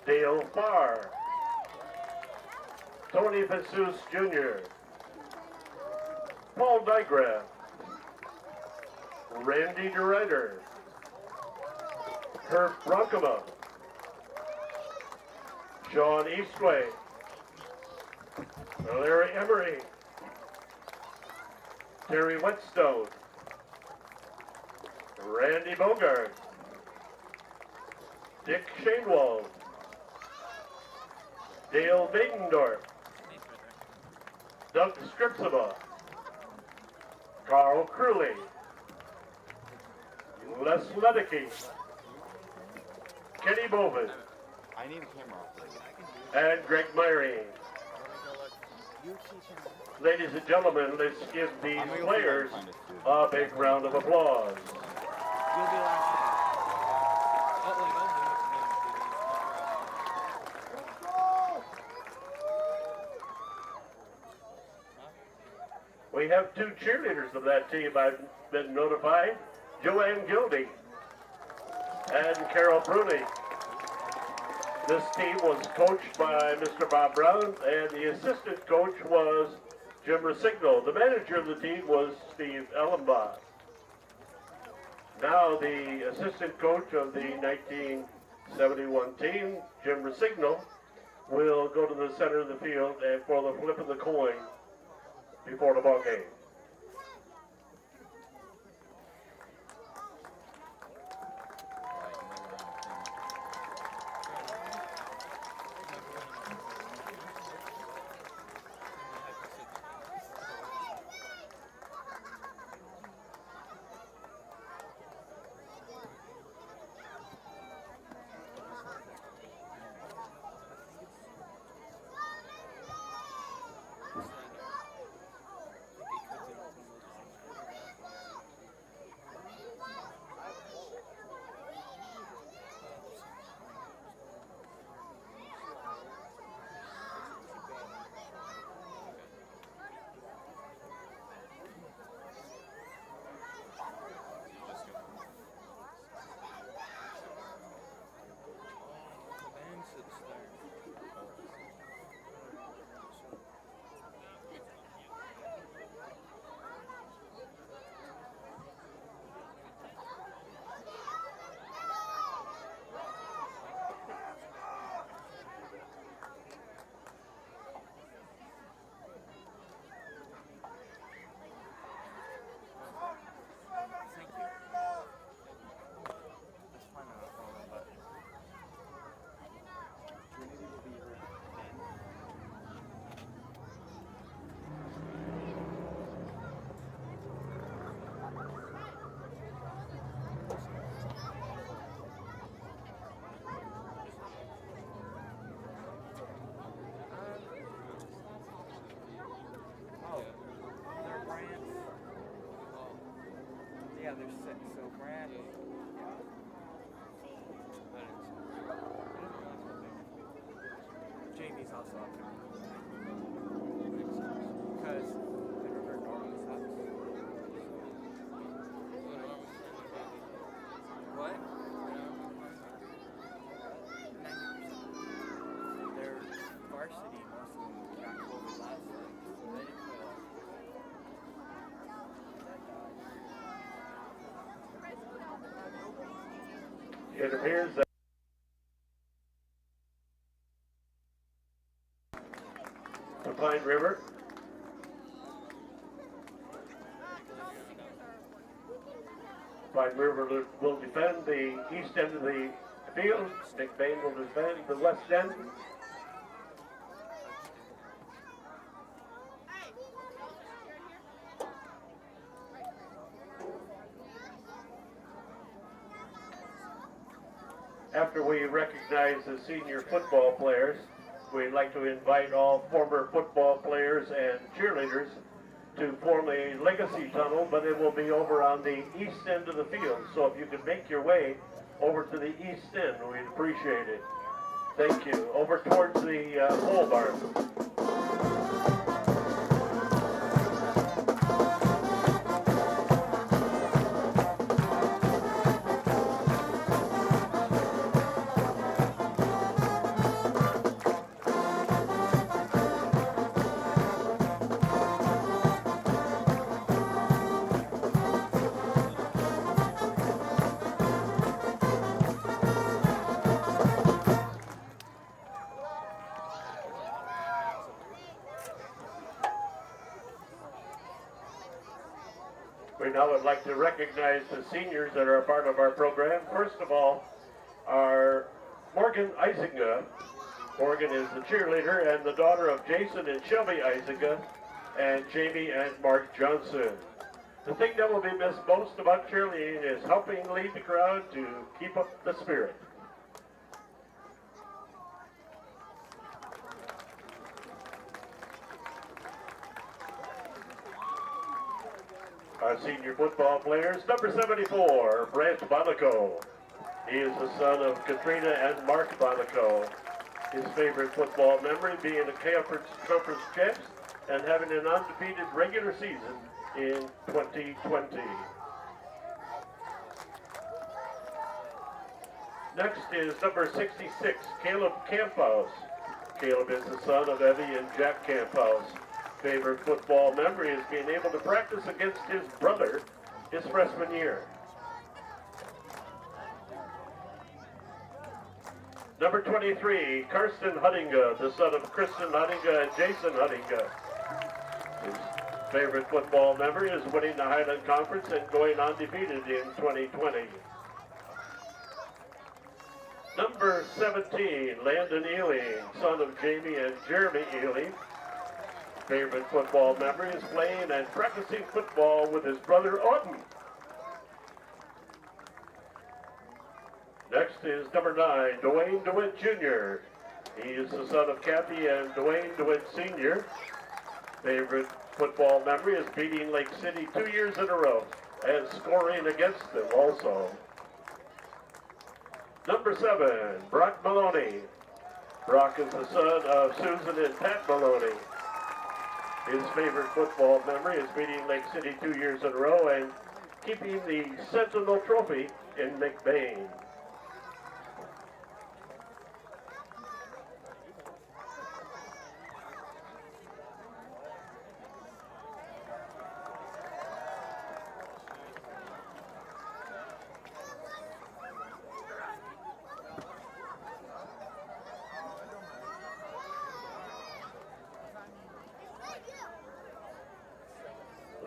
Dale Farr, Tony Jesus Jr., Paul Dygraff, Randy DeRuyter, Herb Bronkema, Sean Eastway, Larry Emery, Terry Whetstone, Randy Bogart, Dick Shainwald, Dale Badendorf, Doug Stripsama, Carl Crewley, Les Ledeke, Kenny Bowman, I need a camera off this. and Greg Myrie. Ladies and gentlemen, let's give these players a big round of applause. We have two cheerleaders of that team, I've been notified, Joanne Gilby and Carol Bruni. This team was coached by Mr. Bob Brown, and the assistant coach was Jim Resigno. The manager of the team was Steve Ellenbaugh. Now the assistant coach of the 1971 team, Jim Resigno, will go to the center of the field and for the flip of the coin before the ball game. Yeah, there's six. So Brad, JV's also up there. Because remember Norman's house? What? 90%. They're varsity, most of them got COVID last year. So they didn't play all. It appears that the Pine River will defend the east end of the field. Nick Bain will defend the west end. After we recognize the senior football players, we'd like to invite all former football players and cheerleaders to form a legacy tunnel, but it will be over on the east end of the field. So if you could make your way over to the east end, we'd appreciate it. Thank you. Over towards the pole barn. We now would like to recognize the seniors that are a part of our program. First of all, our Morgan Isinger. Morgan is the cheerleader and the daughter of Jason and Shelby Isinger and Jamie and Mark Johnson. The thing that will be missed most about cheerleading is helping lead the crowd to keep up the spirit. Our senior football players, number 74, Brant Bonico. He is the son of Katrina and Mark Bonico. His favorite football memory being a conference champs and having an undefeated regular season in 2020. Next is number 66, Caleb Camphouse. Caleb is the son of Evie and Jack Camphouse. Favorite football memory is being able to practice against his brother his freshman year. Number 23, Karsten Huttinga, the son of Kristen Huttinga and Jason Huttinga. His favorite football memory is winning the Highland Conference and going undefeated in 2020. Number 17, Landon Ealing, son of Jamie and Jeremy Ealing. Favorite football memory is playing and practicing football with his brother Auden. Next is number 9, Dwayne DeWitt Jr. He is the son of Kathy and Dwayne DeWitt Sr. Favorite football memory is beating Lake City 2 years in a row and scoring against them also. Number 7, Brock Maloney. Brock is the son of Susan and Pat Maloney. His favorite football memory is beating Lake City 2 years in a row and keeping the Sentinel Trophy in McBain.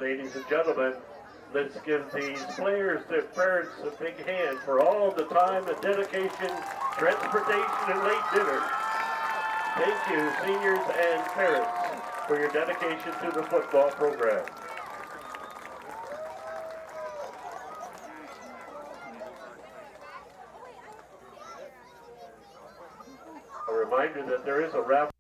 Ladies and gentlemen, let's give these players, their parents, a big hand for all the time and dedication, transportation, and late dinner. Thank you, seniors and parents, for your dedication to the football program. A reminder that there is a raffle.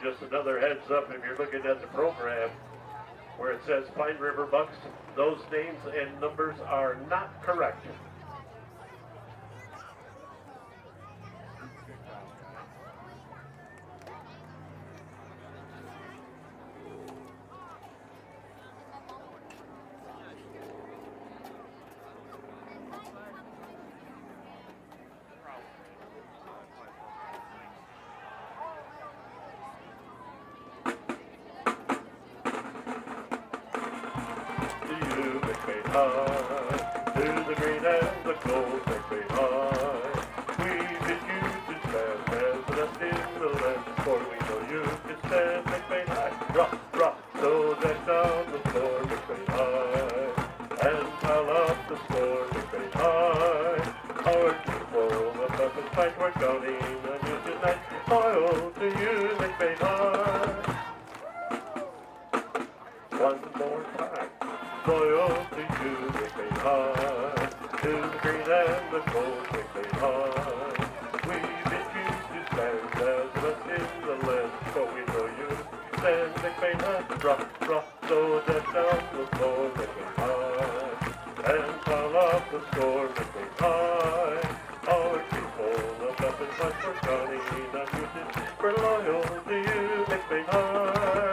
Just another heads up if you're looking at the program where it says Pine River Bucks, those names and numbers are not correct. To the green and the gold, McBain high. We bid you to stand as the best in the land, for we know you can stand McBain high. Rock, rock, so deck down the floor, McBain high, and pile up the score, McBain high. Our people of up and fight, we're counting on you tonight. Loyal to you, McBain high. One more time. Loyal to you, McBain high, to the green and the gold, McBain high. We bid you to stand as the best in the land, for we know you stand McBain high. Rock, rock, so that down the floor, McBain high, and pile up the score, McBain high. Our people of up and fight for counting on you, we're loyal to you, McBain high.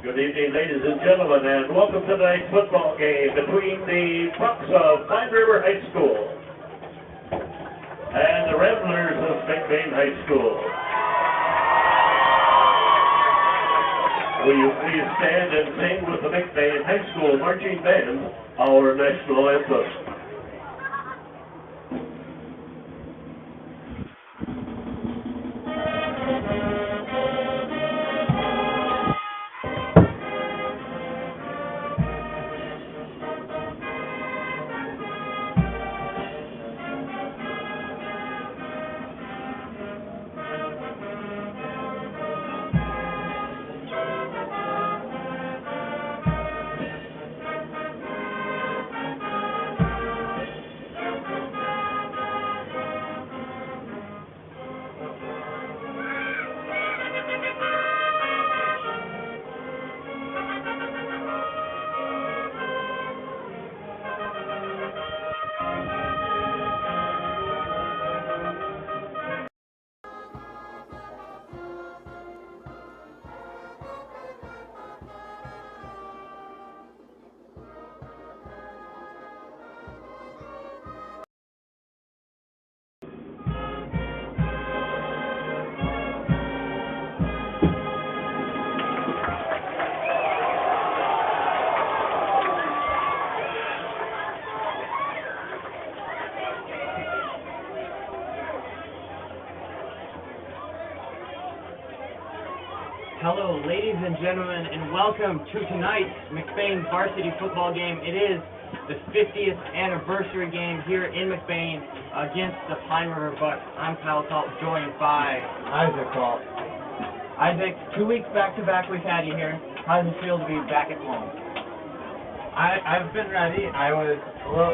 Good evening, ladies and gentlemen, and welcome to tonight's football game between the Bucks of Pine River High School and the Ramblers of McBain High School. Will you please stand and sing with the McBain High School Marching Band our national anthem? Hello, ladies and gentlemen, and welcome to tonight's McBain Varsity football game. It is the 50th anniversary game here in McBain against the Pine River Bucks. I'm Kyle Talt, joined by Isaac Talt. Isaac, 2 weeks back-to-back we've had you here. How does it feel to be back at home? I've been ready. I was a little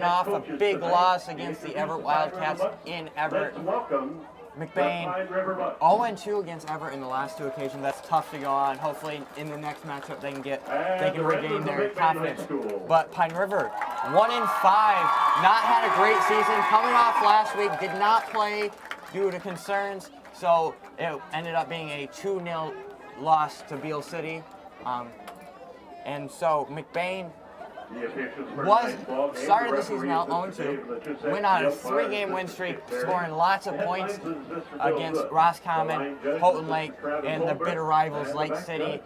off a big loss against the Everett Wildcats in Everett. McBain 0-2 against Everett in the last two occasions. That's tough to go on. Hopefully in the next matchup they can regain their confidence. But Pine River 1-5, not had a great season. Coming off last week, did not play due to concerns. So it ended up being a 2-0 loss to Beale City. And so McBain started the season out 0-2, went on a 3-game win streak, scoring lots of points against Roscommon, Houghton Lake, and the bitter rivals Lake City.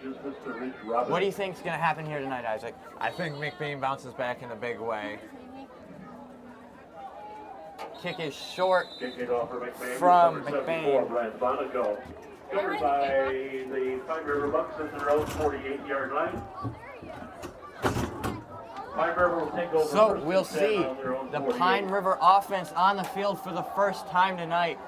What do you think is going to happen here tonight, Isaac? I think McBain bounces back in a big way. Kick is short from McBain. Covered by the Pine River Bucks at their own 48-yard line. Pine River will take over. So we'll see the Pine River offense on the field for the first time tonight.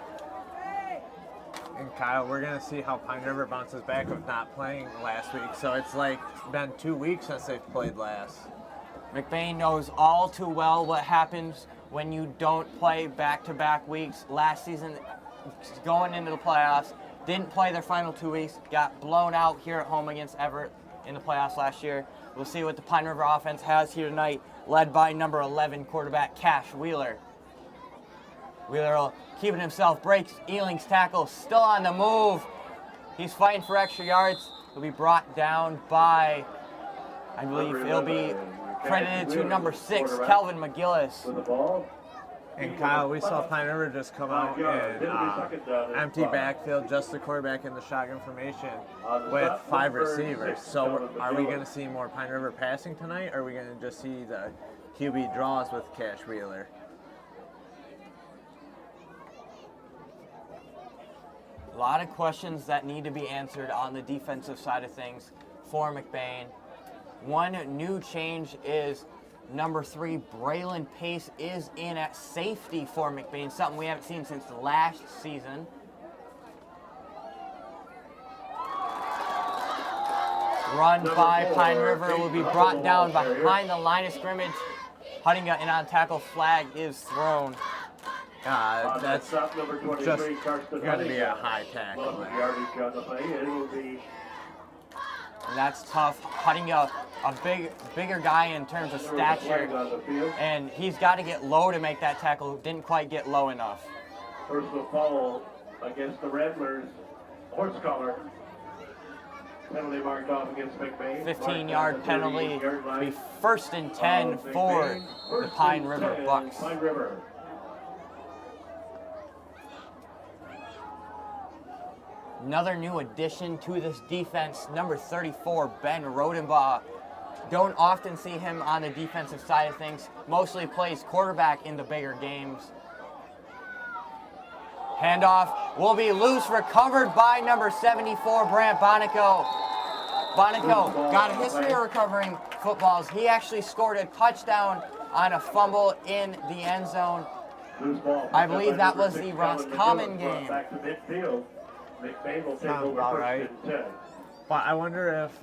And Kyle, we're going to see how Pine River bounces back with not playing last week. So it's like been 2 weeks since they've played last. McBain knows all too well what happens when you don't play back-to-back weeks. Last season, going into the playoffs, didn't play their final 2 weeks, got blown out here at home against Everett in the playoffs last year. We'll see what the Pine River offense has here tonight, led by number 11 quarterback Cash Wheeler. Wheeler will keep it himself, breaks Ealing's tackle, still on the move. He's fighting for extra yards. He'll be brought down by, I believe it'll be credited to number 6, Calvin McGillis. And Kyle, we saw Pine River just come out in empty backfield, just the quarterback in the shotgun formation with 5 receivers. So are we going to see more Pine River passing tonight, or are we going to just see the QB draws with Cash Wheeler? A lot of questions that need to be answered on the defensive side of things for McBain. One new change is number 3, Braylon Pace is in at safety for McBain, something we haven't seen since last season. Run by Pine River will be brought down behind the line of scrimmage. Hunting an on-tackle flag is thrown. That's just going to be a high tackle. And that's tough. Cutting a bigger guy in terms of stature, and he's got to get low to make that tackle. Didn't quite get low enough. Personal foul against the Rattlers. Horse collar. Penalty marked off against McBain. 15-yard penalty. Be 1st and 10 for the Pine River Bucks. Pine River. Another new addition to this defense, number 34, Ben Rodenbaugh. Don't often see him on the defensive side of things. Mostly plays quarterback in the bigger games. Handoff will be loose, recovered by number 74, Brant Bonico. Bonico got a history of recovering footballs. He actually scored a touchdown on a fumble in the end zone. I believe that was the Roscommon game. Back to midfield. McBain will take Sounds over about 1st right. and 10. But I wonder if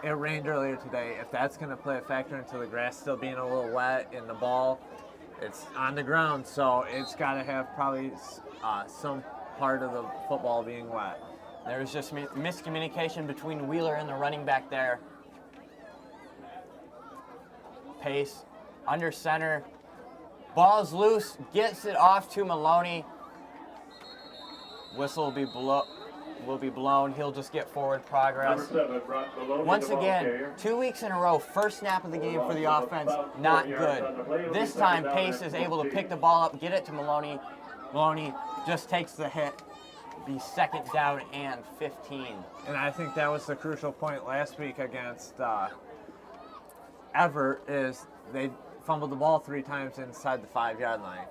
it rained earlier today, if that's going to play a factor into the grass still being a little wet and the ball, it's on the ground, so it's got to have probably some part of the football being wet. There was just miscommunication between Wheeler and the running back there. Pace under center. Ball's loose, gets it off to Maloney. Whistle will be blown. He'll just get forward progress. Number 7, Brock Maloney, Once the ball again, carrier. 2 weeks in a row, first snap of the game for the offense, not good. This time, Pace is able to pick the ball up, get it to Maloney. Maloney just takes the hit. Be 2nd down and 15. And I think that was the crucial point last week against Everett, is they fumbled the ball 3 times inside the 5-yard line.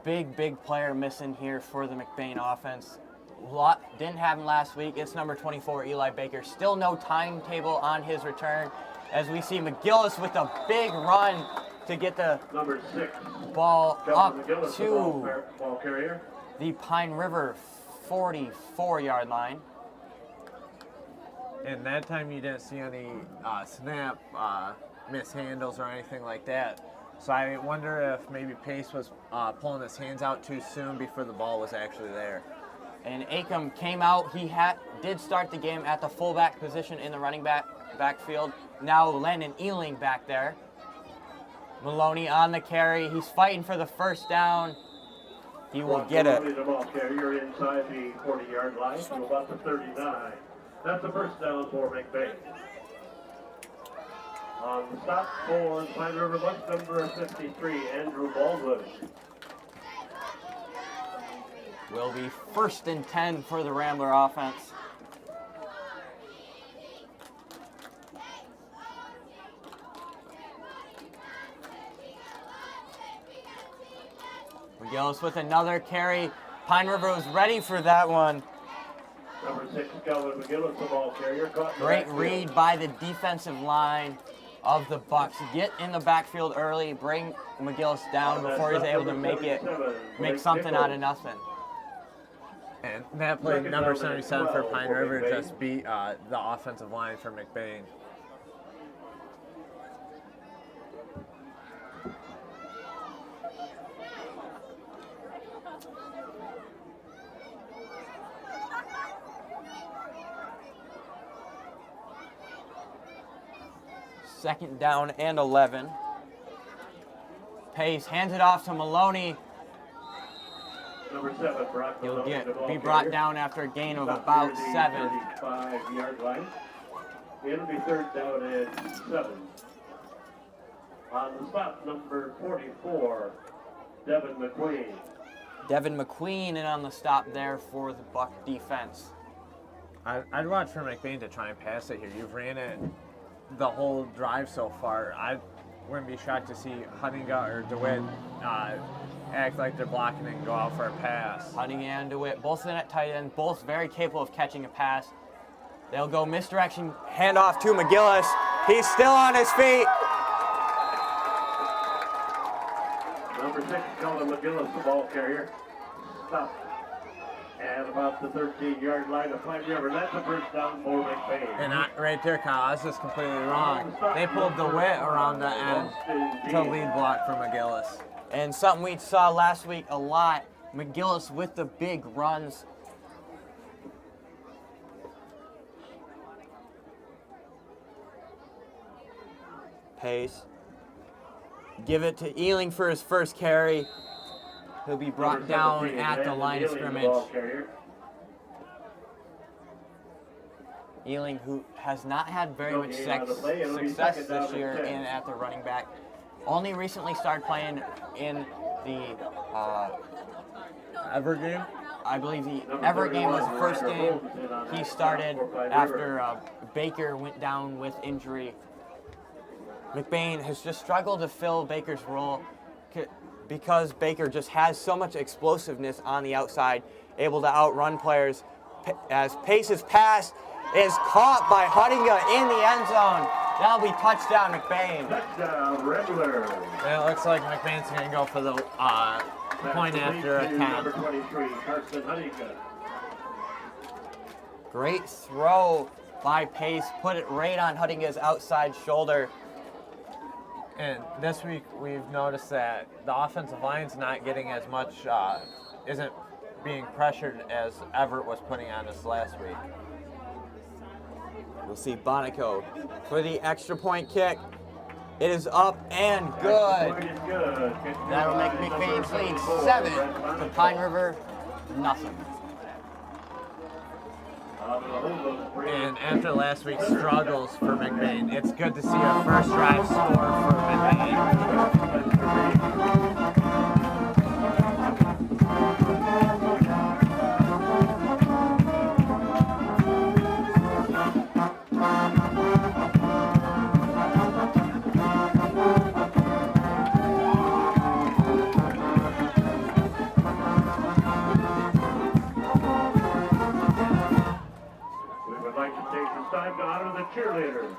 big player missing here for the McBain offense. Didn't have him last week. It's number 24, Eli Baker. Still no timetable on his return, as we see McGillis with a big run to get the Number 6. ball up McGillis, the to ball carrier. the Pine River 44-yard line. And that time you didn't see any snap mishandles or anything like that. So I wonder if maybe Pace was pulling his hands out too soon before the ball was actually there. And Acom came out. He did start the game at the fullback position in the running backfield. Now Landon Ealing back there. Maloney on the carry. He's fighting for the first down. He will get it. The ball carrier inside the 40-yard line to about the 39. That's the first down for McBain. On the stop for Pine River Bus, number 53, Andrew Baldwin. Will be 1st and 10 for the Rambler offense. McGillis with another carry. Pine River was ready for that one. Number 6, Calvin McGillis, the ball carrier. Caught in the Great backfield. read by the defensive line of the Bucks. Get in the backfield early, bring McGillis down before he's able to make something out of nothing. And that play, number 77 for Pine River, just beat the offensive line for McBain. Second down and 11. Pace hands it off to Maloney. Number 7, Brock He'll Maloney, the ball be brought carrier. down after a gain of About about 30, 7. 35-yard line. It'll be 3rd down and 7. On the stop, number 44, Devin McQueen. Devin McQueen in on the stop there for the Buck defense. I'd watch for McBain to try and pass it here. You've ran it the whole drive so far. I wouldn't be shocked to see Huntinga or DeWitt act like they're blocking and go out for a pass. Hunting and DeWitt, both in at tight end, both very capable of catching a pass. They'll go misdirection, handoff to McGillis. He's still on his feet. Number 6, Calvin McGillis, the ball carrier. Stop at about the 13-yard line of Pine River. That's the first down for McBain. And right there, Kyle, I was just completely wrong. They pulled DeWitt around the end to lead block for McGillis. And something we saw last week a lot, McGillis with the big runs. Pace. Give it to Ealing for his first carry. He'll be brought down at the line of scrimmage. Ealing, who has not had very much success this year in at the running back, only recently started playing in the, Ever game? I believe the Everett game was the first game he started after Baker went down with injury. McBain has just struggled to fill Baker's role because Baker just has so much explosiveness on the outside, able to outrun players. As Pace's pass is caught by Huntinga in the end zone. That'll be touchdown, McBain. Touchdown, Rambler. And it looks like McBain's going to go for the point after Number attempt. 23, Carson Huntinga. Great throw by Pace. Put it right on Huntinga's outside shoulder. And this week we've noticed that the offensive line's not getting as much, isn't being pressured as Everett was putting on us last week. We'll see Bonico for the extra point kick. It is up and good. Point is good. That'll make McBain's lead 7 to Pine River, nothing. And after last week's struggles for McBain, it's good to see a first drive score for McBain. cheerleaders.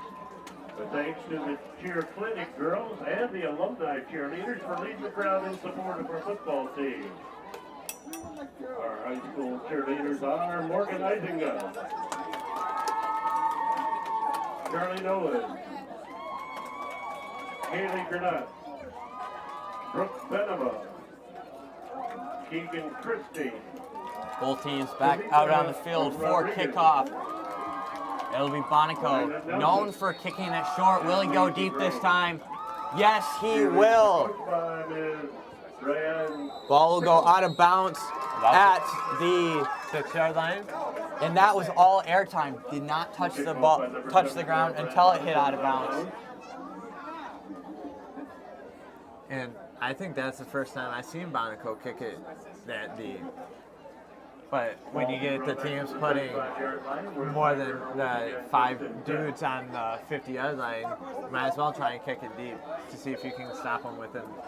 But thanks to the cheer clinic girls and the alumni cheerleaders for leading the crowd in support of our football team. Our high school cheerleaders are Morgan Eisinga, Charlie Nolan, Haley Granat, Brooke Beneva, Keegan Christie. Both teams back out on the field for kickoff. It'll be Bonico, known for kicking it short. Will he go deep this time? Yes, he will. Ball will go out of bounds at the 6-yard line. and that was all airtime. Did not touch the ball, touch the ground until it hit out of bounds. And I think that's the first time I've seen Bonico kick it that deep. But when you get the teams putting more than 5 dudes on the 50-yard line, you might as well try and kick it deep to see if you can stop them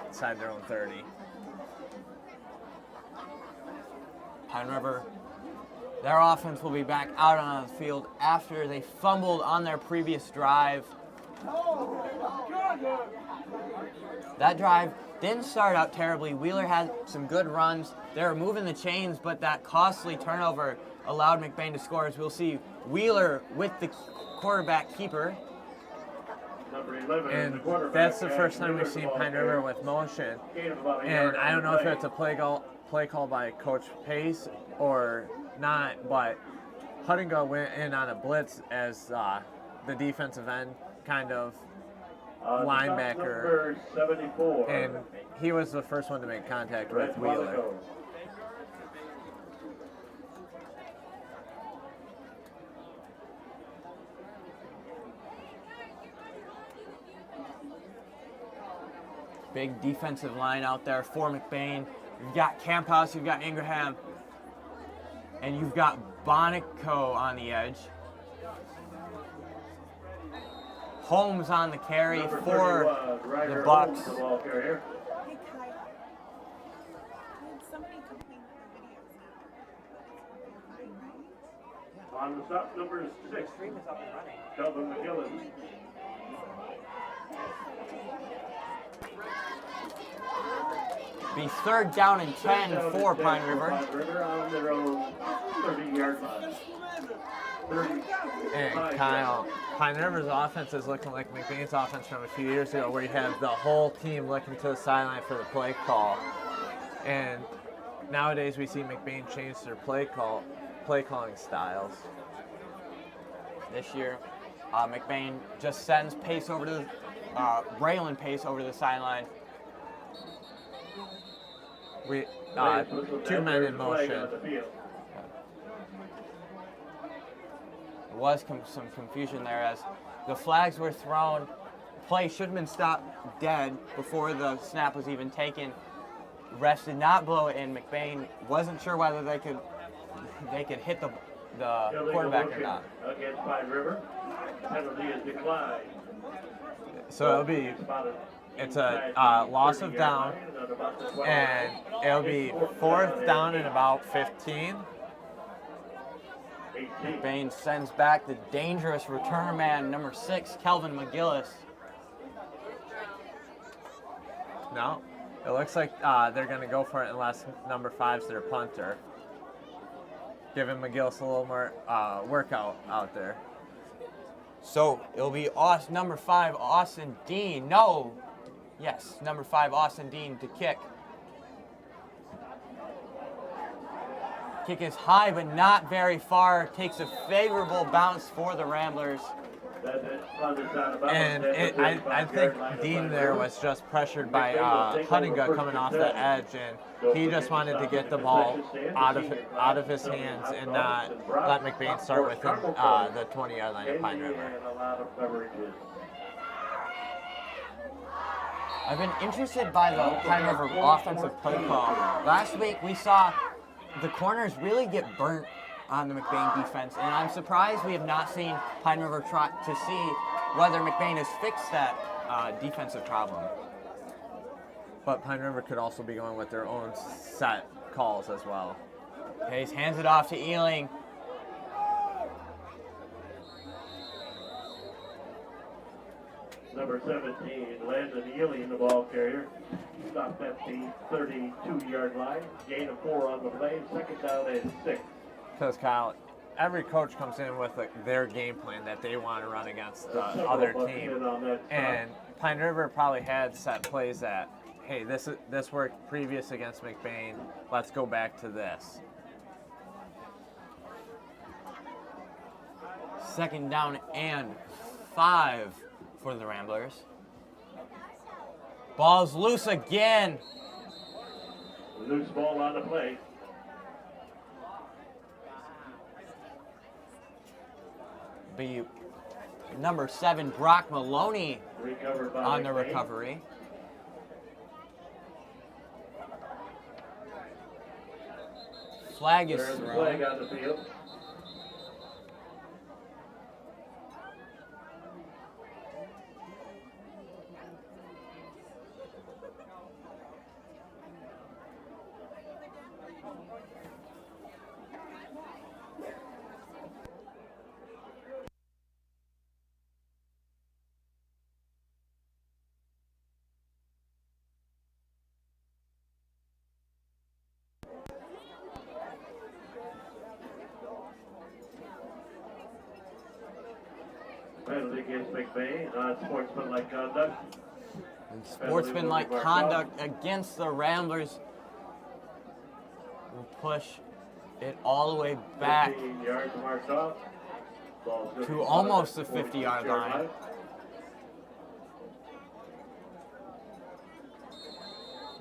inside their own 30. Pine River, their offense will be back out on the field after they fumbled on their previous drive. That drive didn't start out terribly. Wheeler had some good runs. They were moving the chains, but that costly turnover allowed McBain to score. As we'll see Wheeler with the quarterback keeper. And that's the first time we've seen Pine River with motion. And I don't know if it's a play call by Coach Pace or not, but Huttinga went in on a blitz as the defensive end kind of linebacker, and he was the first one to make contact with Wheeler. Big defensive line out there for McBain. You've got Camphouse, you've got Ingraham, and you've got Bonico on the edge. Holmes on the carry for the Bucks. Hey, Kyle. Did somebody complain that the video's not fine, right? On the stop, number 6, Kelvin McGillis. Be 3rd down and 10 for Pine River. On their own 30-yard line. And Kyle, Pine River's offense is looking like McBain's offense from a few years ago, where you have the whole team looking to the sideline for the play call. And nowadays we see McBain change their play calling styles. This year, McBain just sends Pace over to the Raylan Pace over to the sideline. We 2 men in motion. There was some confusion there as the flags were thrown. Play should have been stopped dead before the snap was even taken. Refs did not blow it in. McBain wasn't sure whether they could hit the quarterback or not. Against Pine River, penalty is declined. So it's a loss of down, and it'll be 4th down and about 15. McBain sends back the dangerous return man, number 6, Kelvin McGillis. No, it looks like they're going to go for it unless number 5's their punter. Giving McGillis a little more workout out there. So it'll be number 5, Austin Dean. No. Yes, number 5, Austin Dean to kick. Kick is high, but not very far. Takes a favorable bounce for the Ramblers. And I think Dean there was just pressured by Huttinga coming off the edge, and he just wanted to get the ball out of his hands and not let McBain start within the 20-yard line of Pine River. I've been interested by the Pine River offensive play call. Last week we saw the corners really get burnt on the McBain defense, and I'm surprised we have not seen Pine River try to see whether McBain has fixed that defensive problem. But Pine River could also be going with their own set calls as well. Hayes hands it off to Ealing. Number 17, Landon Ely, the ball carrier. Stopped at the 32-yard line. Gain of 4 on the play. Second down and 6. Because Kyle, every coach comes in with their game plan that they want to run against the other team, and Pine River probably had set plays that, hey, this worked previous against McBain. Let's go back to this. Second down and 5 for the Ramblers. Ball's loose again. Loose ball on the play. Be number 7, Brock Maloney, Recovered by on the McBain. recovery. Flag is There's a thrown. flag on the field. Penalty against McBain, non-sportsmanlike conduct. And sportsmanlike conduct against the Ramblers will push it all the way back 15 yards marked off. Ball's good to for almost the 46 50-yard line.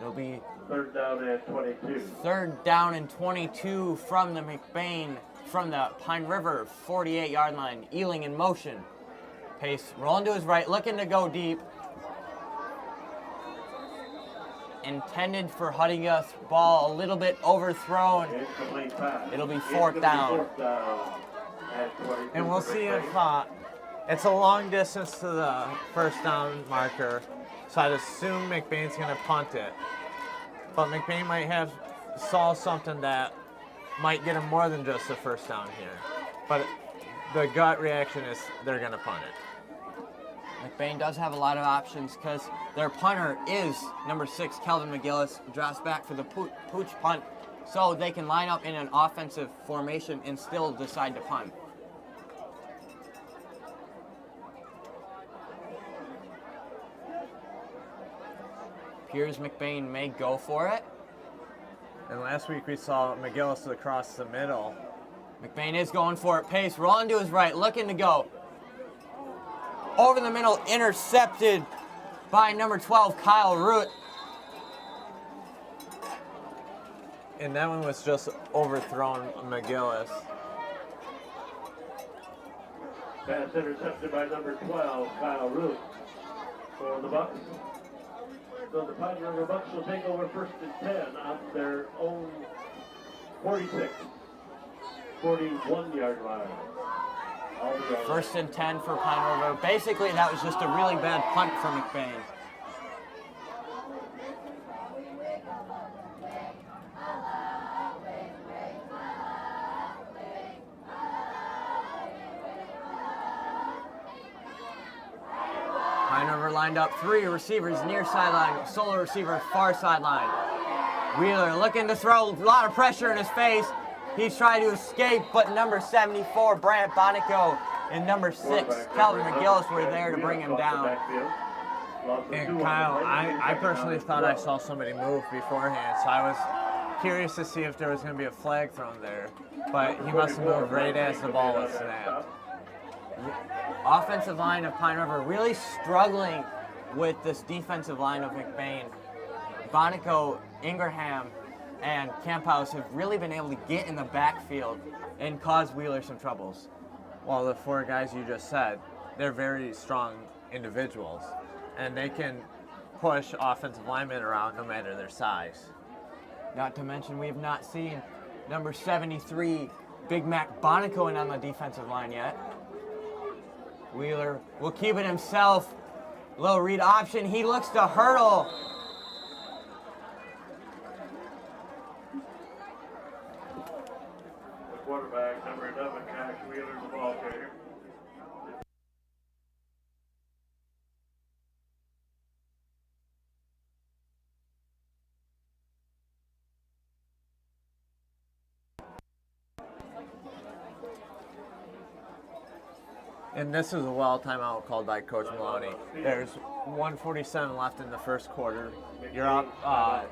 It'll be Third down and 22. third down and 22 from the McBain, from the Pine River 48-yard line. Ealing in motion. Pace rolling to his right, looking to go deep. Intended for Huddiga, ball a little bit overthrown. Incomplete pass. It'll be fourth down. Fourth down at 22 And we'll for see if McBain. it's a long distance to the first down marker, so I'd assume McBain's going to punt it. But McBain might have saw something that might get him more than just the first down here. But the gut reaction is they're going to punt it. McBain does have a lot of options because their punter is number 6, Kelvin McGillis, drops back for the pooch punt, so they can line up in an offensive formation and still decide to punt. Appears McBain may go for it. And last week we saw McGillis across the middle. McBain is going for it. Pace rolling to his right, looking to go. Over the middle, intercepted by number 12, Kyle Root. And that one was just overthrown McGillis. Pass intercepted by number 12, Kyle Root. For the Bucks. So the Pine River Bucks will take over first and 10 on their own 41-yard line. First and 10 for Pine River. Basically, that was just a really bad punt for McBain. Pine River lined up 3 receivers near sideline, solo receiver far sideline. Wheeler looking to throw, a lot of pressure in his face. He's trying to escape, but number 74, Brant Bonico, and number 6, Calvin McGillis were there to bring him down. And Kyle, I personally thought I saw somebody move beforehand, so I was curious to see if there was going to be a flag thrown there. But he must have moved right as the ball was snapped. Offensive line of Pine River really struggling with this defensive line of McBain. Bonico, Ingraham, and Camphouse have really been able to get in the backfield and cause Wheeler some troubles. Well, the 4 guys you just said, they're very strong individuals, and they can push offensive linemen around no matter their size. Not to mention we have not seen number 73, Big Mac Bonico in on the defensive line yet. Wheeler will keep it himself. Low read option. He looks to hurdle. The quarterback, number 11, Cash Wheeler, the ball carrier. And this is a well timeout called by Coach Maloney. There's 1:47 left in the first quarter. You're up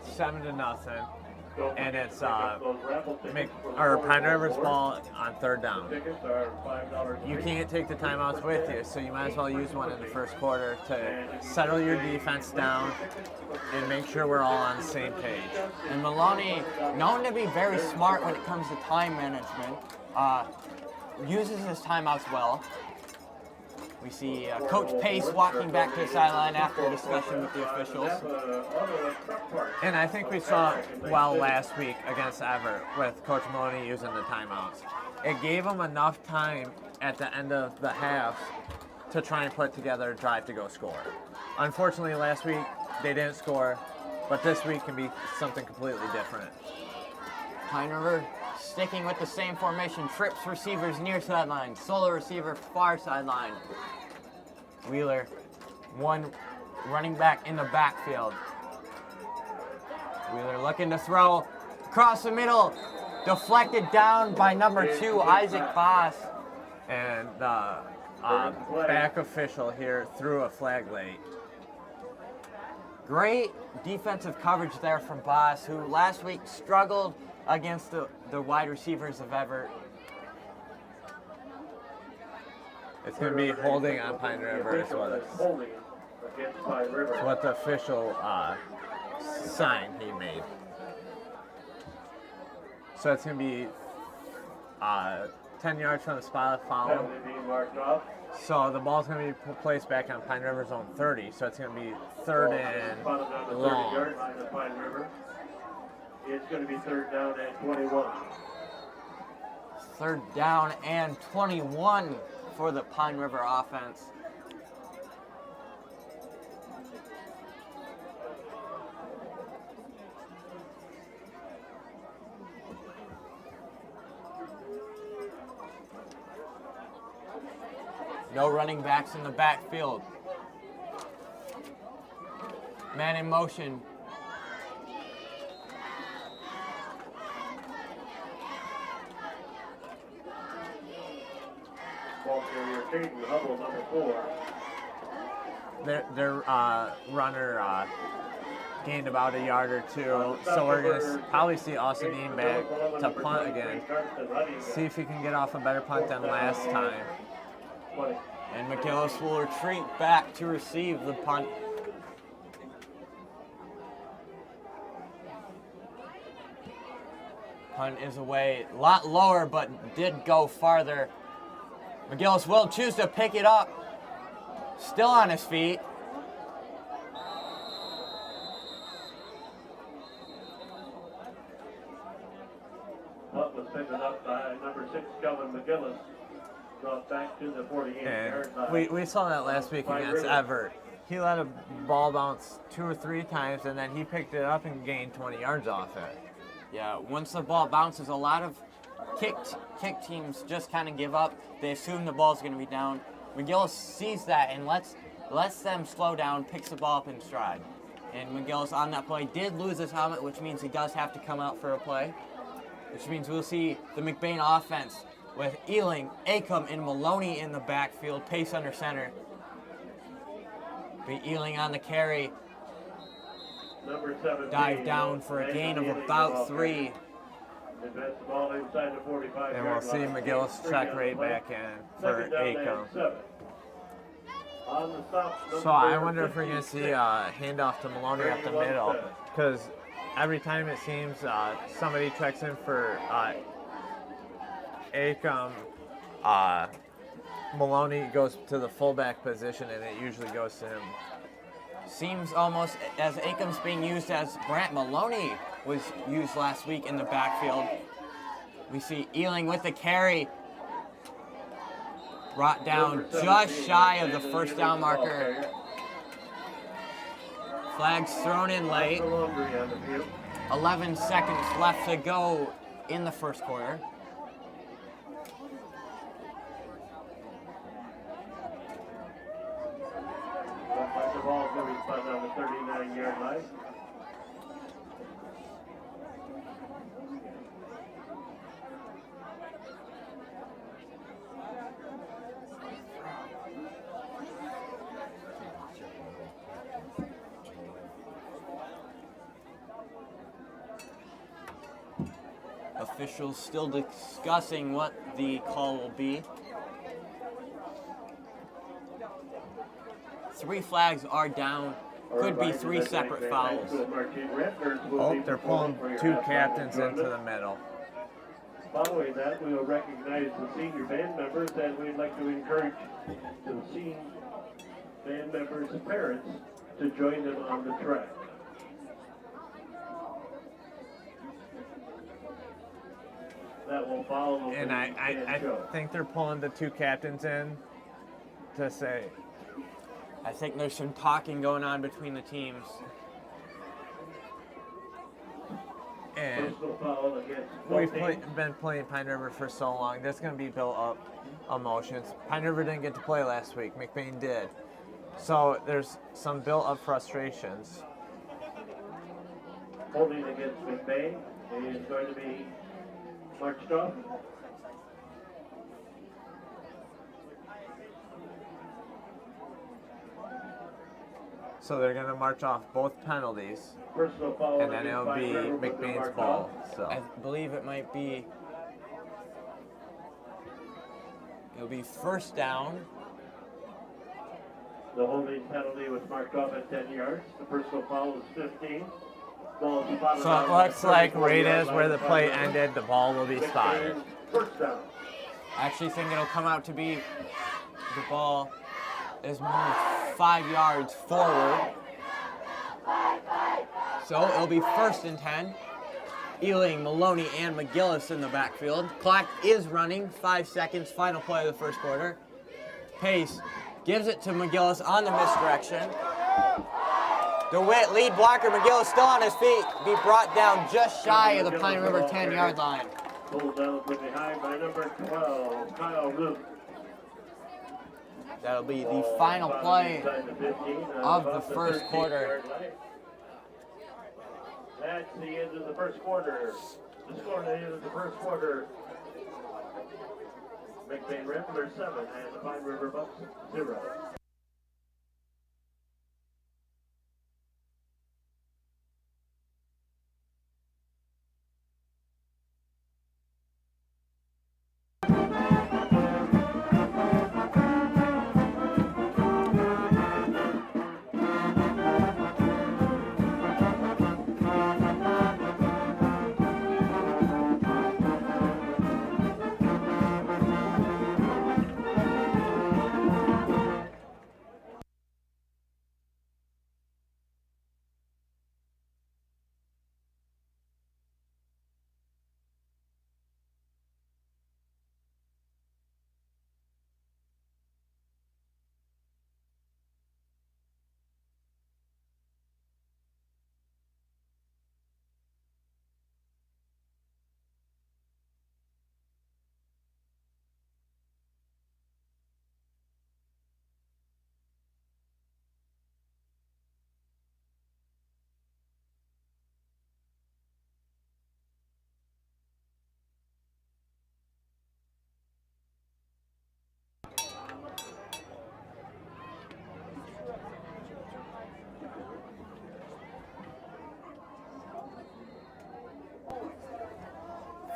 7-0, and it's Pine River's ball on third down. You can't take the timeouts with you, so you might as well use one in the first quarter to settle your defense down and make sure we're all on the same page. And Maloney, known to be very smart when it comes to time management, uses his timeouts well. We see Coach Pace walking back to the sideline after a discussion with the officials. And I think we saw it well last week against Everett with Coach Maloney using the timeouts. It gave him enough time at the end of the half to try and put together a drive to go score. Unfortunately, last week they didn't score, but this week can be something completely different. Pine River sticking with the same formation, trips receivers near sideline, solo receiver far sideline. Wheeler, one running back in the backfield. Wheeler looking to throw across the middle, deflected down by number 2, Isaac Boss. And the back official here threw a flag late. Great defensive coverage there from Boss, who last week struggled against the wide receivers of Everett. It's going to be holding on Pine River is what the official sign he made. So it's going to be 10 yards from the spot of foul. So the ball's going to be placed back on Pine River's own 30. So it's going to be third and long. It's going to be third down and 21. Third down and 21 for the Pine River offense. No running backs in the backfield. Man in motion. Ball carrier Caden Hubble, number 4. Their runner gained about a yard or two, so we're going to probably see Austin Dean back to punt again. See if he can get off a better punt than last time. And McGillis will retreat back to receive the punt. Punt is away, a lot lower, but did go farther. McGillis will choose to pick it up. Still on his feet. Punt was picked up by number 6, Kelvin McGillis. Brought back to the 48-yard line. We saw that last week against Everett. He let a ball bounce 2 or 3 times, and then he picked it up and gained 20 yards off it. Yeah, once the ball bounces, a lot of kick teams just kind of give up. They assume the ball's going to be down. McGillis sees that and lets them slow down, picks the ball up in stride. And McGillis on that play did lose his helmet, which means he does have to come out for a play, which means we'll see the McBain offense with Ealing, Acom, and Maloney in the backfield, Pace under center. Be Ealing on the carry. Number 17, Dive down for a gain of about 3. Advance the ball inside the 45-yard And we'll see McGillis check right back in for Acom. So I wonder if we're going to see a handoff to Maloney up the middle, because every time it seems somebody checks in for Acom, Maloney goes to the fullback position, and it usually goes to him. Seems almost as Acom's being used as Brant Maloney was used last week in the backfield. We see Ealing with the carry. Brought down just shy of the first down marker. Flags thrown in late. 11 seconds left to go in the first quarter. The ball is going to be spun on the 39-yard line. Officials still discussing what the call will be. 3 flags are down. Could be 3 separate fouls. Oh, they're pulling 2 captains into the middle. Following that, we will recognize the senior band members, and we'd like to encourage the senior band members' parents to join them on the track. That will follow. And I think they're pulling the 2 captains in to say, I think there's some talking going on between the teams. and been playing Pine River for so long. There's going to be built up emotions. Pine River didn't get to play last week. McBain did. So there's some built up frustrations. Holding against McBain is going to be marched off. So they're going to march off both penalties, Personal foul and then it'll be McBain's ball. So I believe it might be. It'll be first down. The holding penalty was marked off at 10 yards. The personal foul is 15. Ball is spotted it looks like right as where the play ended, the ball will be spotted. First down. I actually think it'll come out to be the ball is moved 5 yards forward. So it'll be first and 10. Ealing, Maloney, and McGillis in the backfield. Clock is running, 5 seconds, final play of the first quarter. Pace gives it to McGillis on the misdirection. DeWitt, lead blocker, McGillis still on his feet, be brought down just shy of the Pine River 10-yard line. Pulled down from behind by number 12, Kyle Luke. That'll be the final play of the first quarter. That's the end of the first quarter. The score at the end of the first quarter. McBain Ramblers 7 and the Pine River Bucks 0.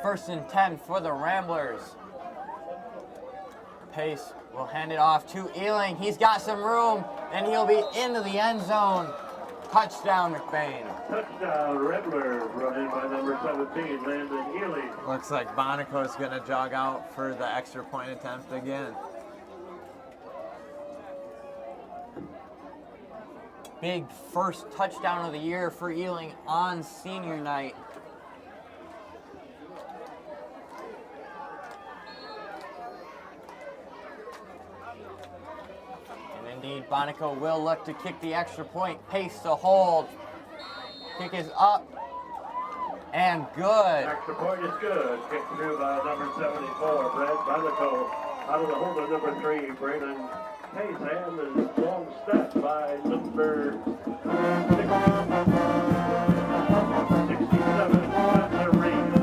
First and 10 for the Ramblers. Pace will hand it off to Ealing. He's got some room, and he'll be into the end zone. Touchdown, McBain. Touchdown, Ramblers, run in by number 17, Landon Ealing. Looks like Bonico is going to jog out for the extra point attempt again. Big first touchdown of the year for Ealing on senior night. Indeed, Bonico will look to kick the extra point. Pace to hold. Kick is up and good. Extra point is good. Kicked through by number 74, Brad Bonico. Out of the hold of number 3, Brandon Pace, and is long step by number 67, Spencer Reed.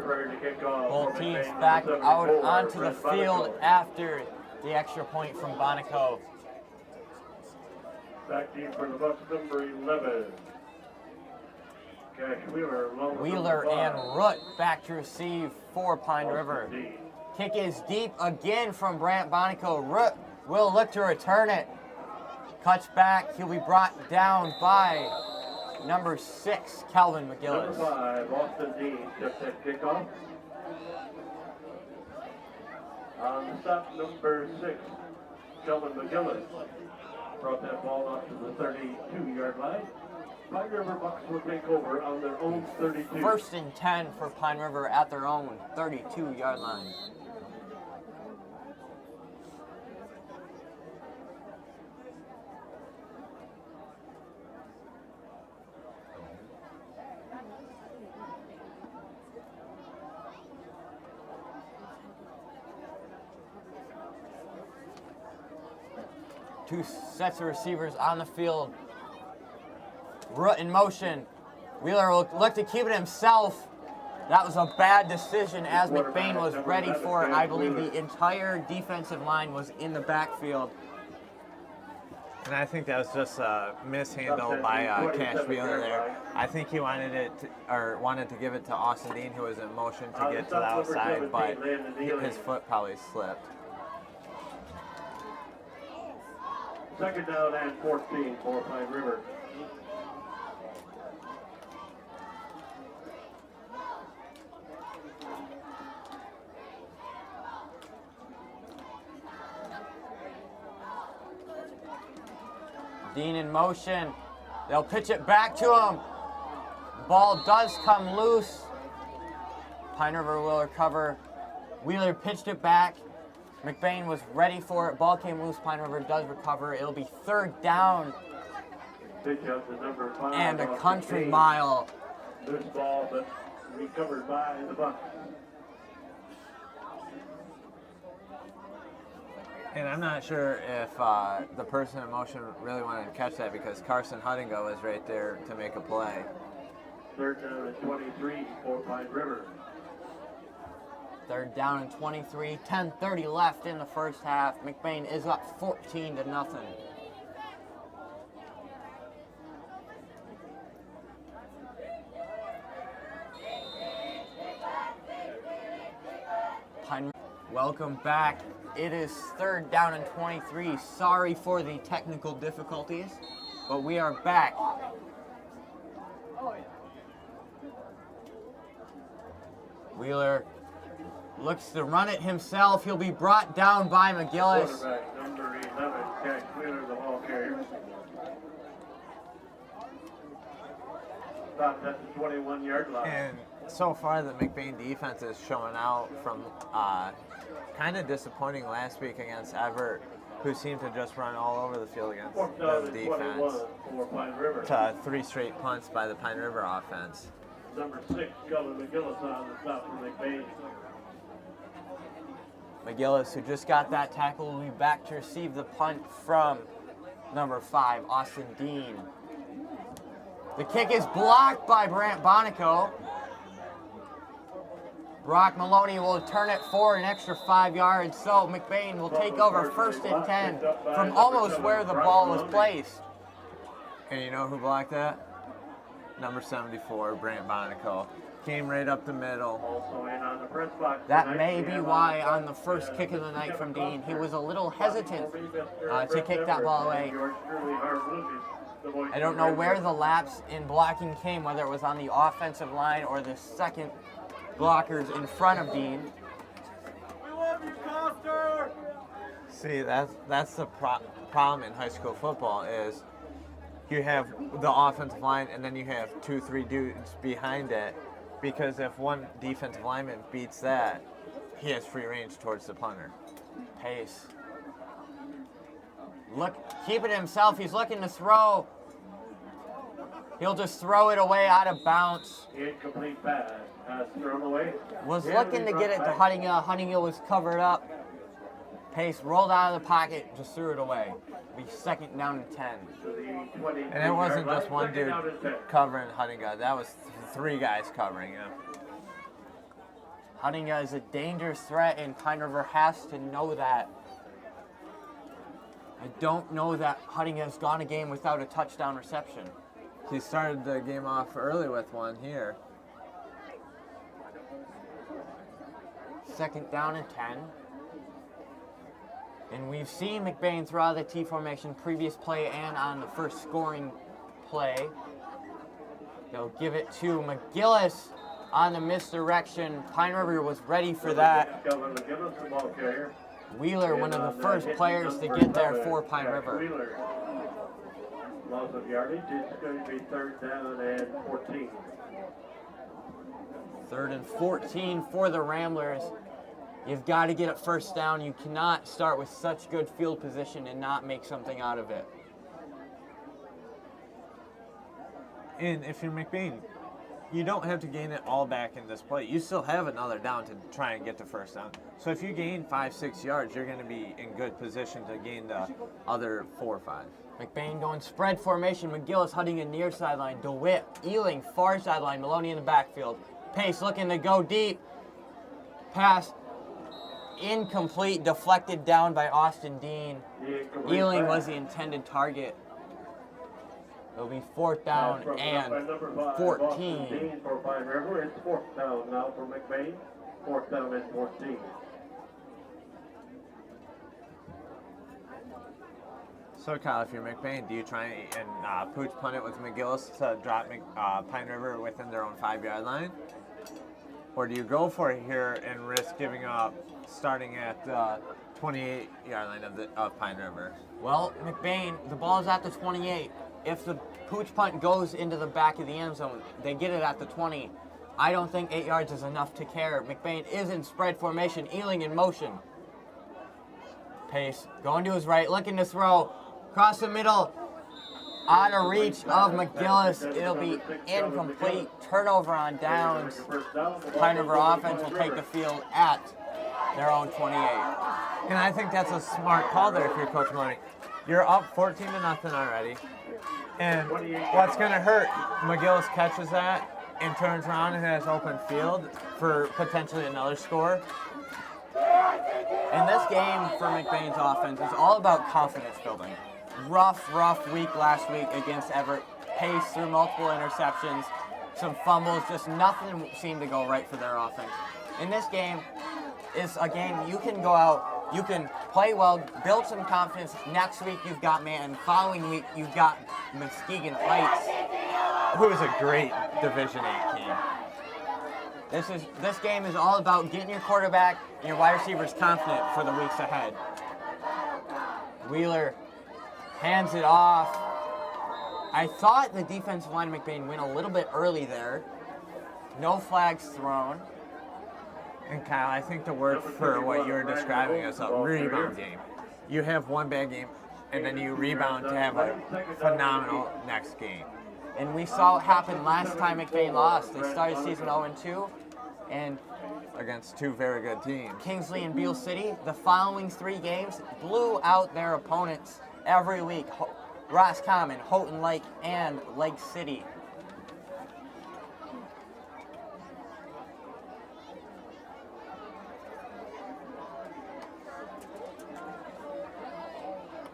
preparing to kick off. Both for teams McBain, back number out 74, onto the Brent field Bonico. after the extra point from Bonico. Back team for the Bucks, number 11. Cash Wheeler along with Wheeler number and 5. Root back to receive for Pine Austin River. Dean. Kick is deep again from Brant Bonico. Root will look to return it. Cuts back. He'll be brought down by number 6, Calvin Number McGillis. 5, Austin Dean took that kickoff. On the stop, number 6, Kelvin McGillis brought that ball up to the 32-yard line. Pine River Bucks will take over on their own 32. First and 10 for Pine River at their own 32-yard line. Two sets of receivers on the field. Root in motion. Wheeler will look to keep it himself. That was a bad decision as McBain was ready for it. I believe the entire defensive line was in the backfield. And I think that was just a mishandle by Cash Wheeler there. I think he wanted to give it to Austin Dean, who was in motion to get to the outside, but his foot probably slipped. Second down and 14 for Pine River. Dean in motion. They'll pitch it back to him. Ball does come loose. Pine River will recover. Wheeler pitched it back. McBain was ready for it. Ball came loose. Pine River does recover. It'll be third down Pitch out to number 5. and a Austin country Dean. mile. Loose ball, but recovered by the Bucks. And I'm not sure if the person in motion really wanted to catch that because Carson Huttingo was right there to make a play. Third down and 23 for Pine River. Third down and 23. 10:30 left in the first half. McBain is up 14-0. Welcome back. It is third down and 23. Sorry for the technical difficulties, but we are back. Wheeler looks to run it himself. He'll be brought down by McGillis. Quarterback number 11, Cash Wheeler, the ball carrier. Stopped at the 21-yard line. And so far, the McBain defense is showing out from kind of disappointing last week against Everett, who seemed to just run all over the field against Fourth down the and defense, 21 for Pine River. to 3 straight punts by the Pine River offense. Number 6, Kelvin McGillis on the stop for McBain. McGillis, who just got that tackle, will be back to receive the punt from number 5, Austin Dean. The kick is blocked by Brant Bonico. Brock Maloney will turn it for an extra 5 yards, so McBain will take over first and 10 from almost where the ball was placed. And you know who blocked that? Number 74, Brant Bonico. Came right up the middle. Also in on the press box That tonight, may we be have why on the first kick of the night from Dean, he was a little hesitant to kick that ball away. I don't know where the lapse in blocking came, whether it was on the offensive line or the second blockers in front of Dean. See, that's the problem in high school football is you have the offensive line and then you have 2-3 dudes behind it, because if one defensive lineman beats that, he has free range towards the punter. Pace. Look, keep it himself. He's looking to throw. He'll just throw it away out of bounds. Incomplete pass. Pass thrown away. Was looking to get it to Huttingill. Huttingill was covered up. Pace rolled out of the pocket, just threw it away. Be second down and 10. And it wasn't just one dude covering Huttinga. That was 3 guys covering him. Huttinga is a dangerous threat, and Pine River has to know that. I don't know that Huttinga has gone a game without a touchdown reception. He started the game off early with one here. 2nd down and 10. And we've seen McBain throw out the T formation previous play and on the first scoring play. They'll give it to McGillis on the misdirection. Pine River was ready for that. Wheeler, one of the first players to get there for Pine River. Loss of yardage, it's going to be 3rd down and 14. 3rd and 14 for the Ramblers. You've got to get it 1st down. You cannot start with such good field position and not make something out of it. And if you're McBain, you don't have to gain it all back in this play. You still have another down to try and get the 1st down. So if you gain 5-6 yards, you're going to be in good position to gain the other 4 or 5. McBain going spread formation. McGillis Huttinga near sideline. DeWitt, Ealing far sideline. Maloney in the backfield. Pace looking to go deep. Pass incomplete, deflected down by Austin Dean. Ealing was the intended target. It'll be 4th down and 14. Dean for Pine River. It's 4th down now for McBain. 4th down and 14. So Kyle, if you're McBain, do you try and pooch punt it with McGillis to drop Pine River within their own 5-yard line? Or do you go for it here and risk giving up starting at the 28-yard line of Pine River? Well, McBain, the ball is at the 28. If the pooch punt goes into the back of the end zone, they get it at the 20. I don't think 8 yards is enough to care. McBain is in spread formation, Ealing in motion. Pace going to his right, looking to throw. Across the middle, out of reach of McGillis. It'll be incomplete. Turnover on downs. Pine River offense will take the field at their own 28. And I think that's a smart call there if you're Coach Maloney. You're up 14-0 already. And what's going to hurt, McGillis catches that and turns around and has open field for potentially another score. And this game for McBain's offense is all about confidence building. Rough week last week against Everett. Pace through multiple interceptions, some fumbles, just nothing seemed to go right for their offense. In this game, is a game you can go out, you can play well, build some confidence. Next week you've got man, following week you've got Muskegon Heights, who is a great Division 8 team. This game is all about getting your quarterback and your wide receivers confident for the weeks ahead. Wheeler hands it off. I thought the defensive line of McBain went a little bit early there. No flags thrown. And Kyle, I think the word for what you're describing is a rebound game. You have one bad game, and then you rebound to have a phenomenal next game. And we saw it happen last time McBain lost. They started season 0-2, and against 2 very good teams. Kingsley and Beale City, the following 3 games, blew out their opponents every week. Roscommon, Houghton Lake, and Lake City.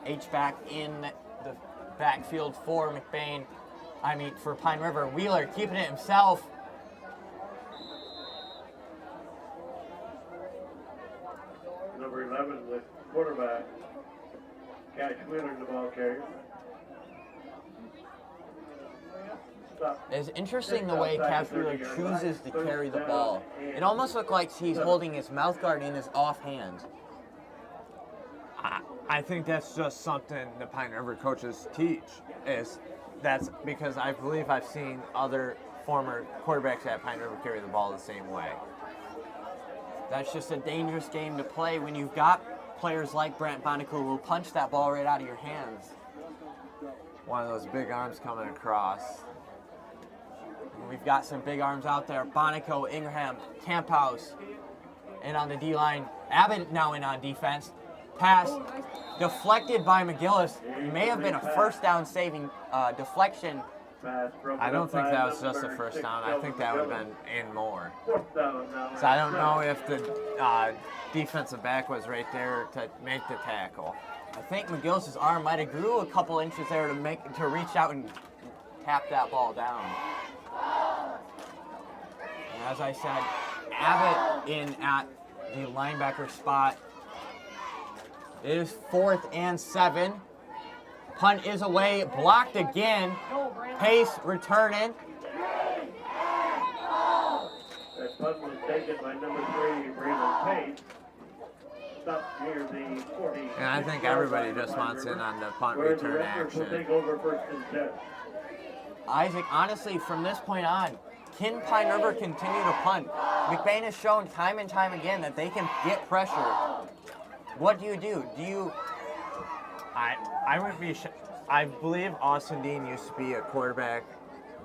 H-back in the backfield for McBain. For Pine River. Wheeler keeping it himself. Number 11, the quarterback. Cash Wheeler, the ball carrier. It's interesting the way Cash Wheeler chooses to carry the ball. It almost looks like he's holding his mouth guard in his offhand. I think that's just something the Pine River coaches teach. That's because I believe I've seen other former quarterbacks at Pine River carry the ball the same way. That's just a dangerous game to play when you've got players like Brant Bonico who will punch that ball right out of your hands. One of those big arms coming across. And we've got some big arms out there. Bonico, Ingraham, Camphouse. And on the D-line, Abbott now in on defense. Pass deflected by McGillis. It may have been a first down saving deflection pass broken I don't up think by that was just the number first 6, down. I think that would have Sheldon been in more. McMillan. 4th down now. So I don't know if the defensive back was right there to make the tackle. I think McGill's arm might have grew a couple inches there to reach out and tap that ball down. And as I said, Abbott in at the linebacker spot. It is 4th and 7. Punt is away, blocked again. Pace returning. That punt was taken by number 3, Braylon Pate. Stopped near the 40. And I think everybody just wants in on the punt where the return Redbirds will action. take over 1st and 10. Isaac, honestly, from this point on, can Pine River continue to punt? McBain has shown time and time again that they can get pressure. What do you do? Do you... I wouldn't be. I believe Austin Dean used to be a quarterback,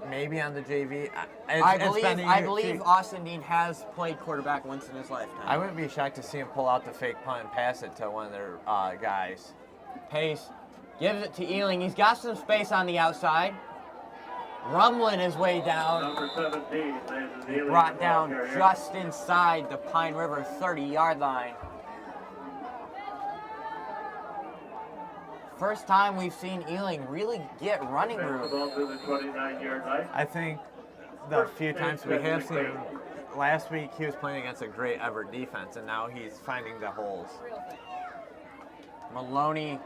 maybe on the JV. I believe Austin Dean has played quarterback once in his lifetime. I wouldn't be shocked to see him pull out the fake punt and pass it to one of their guys. Pace gives it to Ealing. He's got some space on the outside. Rumbling his way down. Number 17 lands in the Brought down just inside the Pine River 30-yard line. First time we've seen Ealing really get running The room. ball to the 29-yard line. I think the few times we have seen him, last week he was playing against a great Everett defense, and now he's finding the holes. Maloney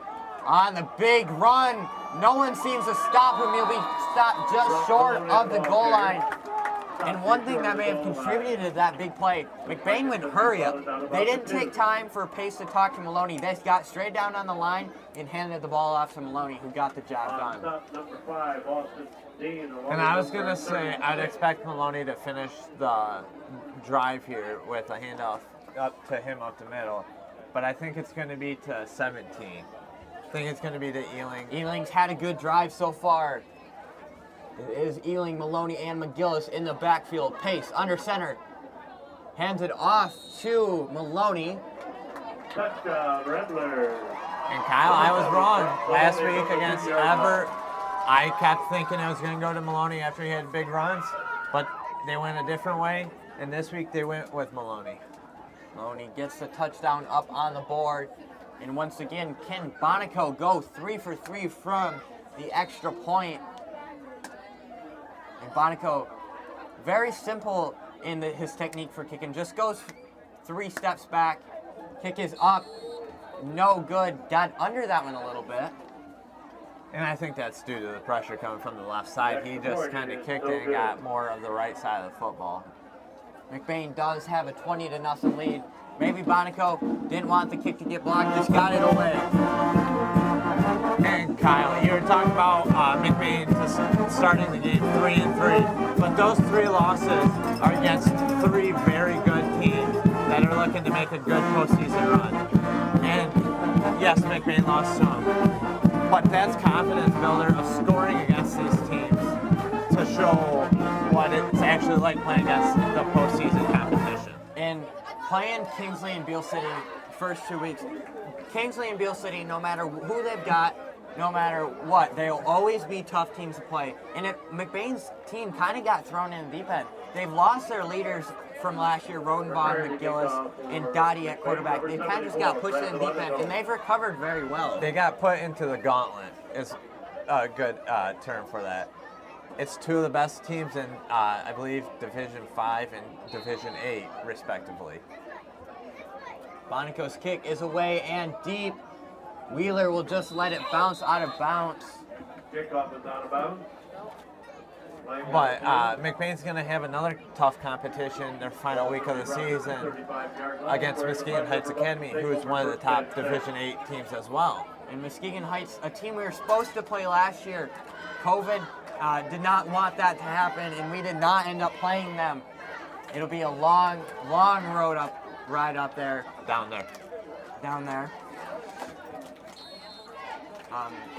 on the big run. No one seems to stop him. He'll be stopped just short of the goal line. And one thing that may have contributed to that big play, McBain would hurry up. They didn't take time for Pace to talk to Maloney. They got straight down on the line and handed the ball off to Maloney, who got the job done. Number 5, Austin Dean. And I was gonna say I'd expect Maloney to finish the drive here with a handoff up to him up the middle, but I think it's gonna be to 17. I think it's gonna be to Ealing. Ealing's had a good drive so far. It is Ealing, Maloney, and McGillis in the backfield. Pace under center. Hands it off to Maloney. Touchdown, Redler. And Kyle, I was wrong. Last week against Everett, I kept thinking it was going to go to Maloney after he had big runs, but they went a different way, and this week they went with Maloney. Maloney gets the touchdown up on the board. And once again, can Bonico go 3 for 3 from the extra point? And Bonico, very simple in his technique for kicking, just goes 3 steps back. Kick is up, no good. Got under that one a little bit. And I think that's due to the pressure coming from the left side. He just kind of kicked it and got more of the right side of the football. McBain does have a 20-0 lead. Maybe Bonico didn't want the kick to get blocked, just got it away. And Kyle, you were talking about McBain starting the game 3-3, but those 3 losses are against 3 very good teams that are looking to make a good postseason run. And yes, McBain lost some, but that's confidence builder of scoring against these teams to show what it's actually like playing against the postseason competition. And playing Kingsley and Beale City first 2 weeks, Kingsley and Beale City, no matter who they've got, no matter what, they'll always be tough teams to play. And McBain's team kind of got thrown in the deep end. They've lost their leaders from last year, Rodenbaugh, McGillis, and Dottie at quarterback. They kind of just got pushed in the deep end, and they've recovered very well. They got put into the gauntlet, is a good term for that. It's 2 of the best teams in, I believe, Division 5 and Division 8, respectively. Bonico's kick is away and deep. Wheeler will just let it bounce out of bounds. Kickoff is out of bounds. But McBain's going to have another tough competition their final week of the season against Muskegon Heights Academy, who is one of the top Division 8 teams as well. And Muskegon Heights, a team we were supposed to play last year, COVID did not want that to happen, and we did not end up playing them. It'll be a long, long ride up there. Down there.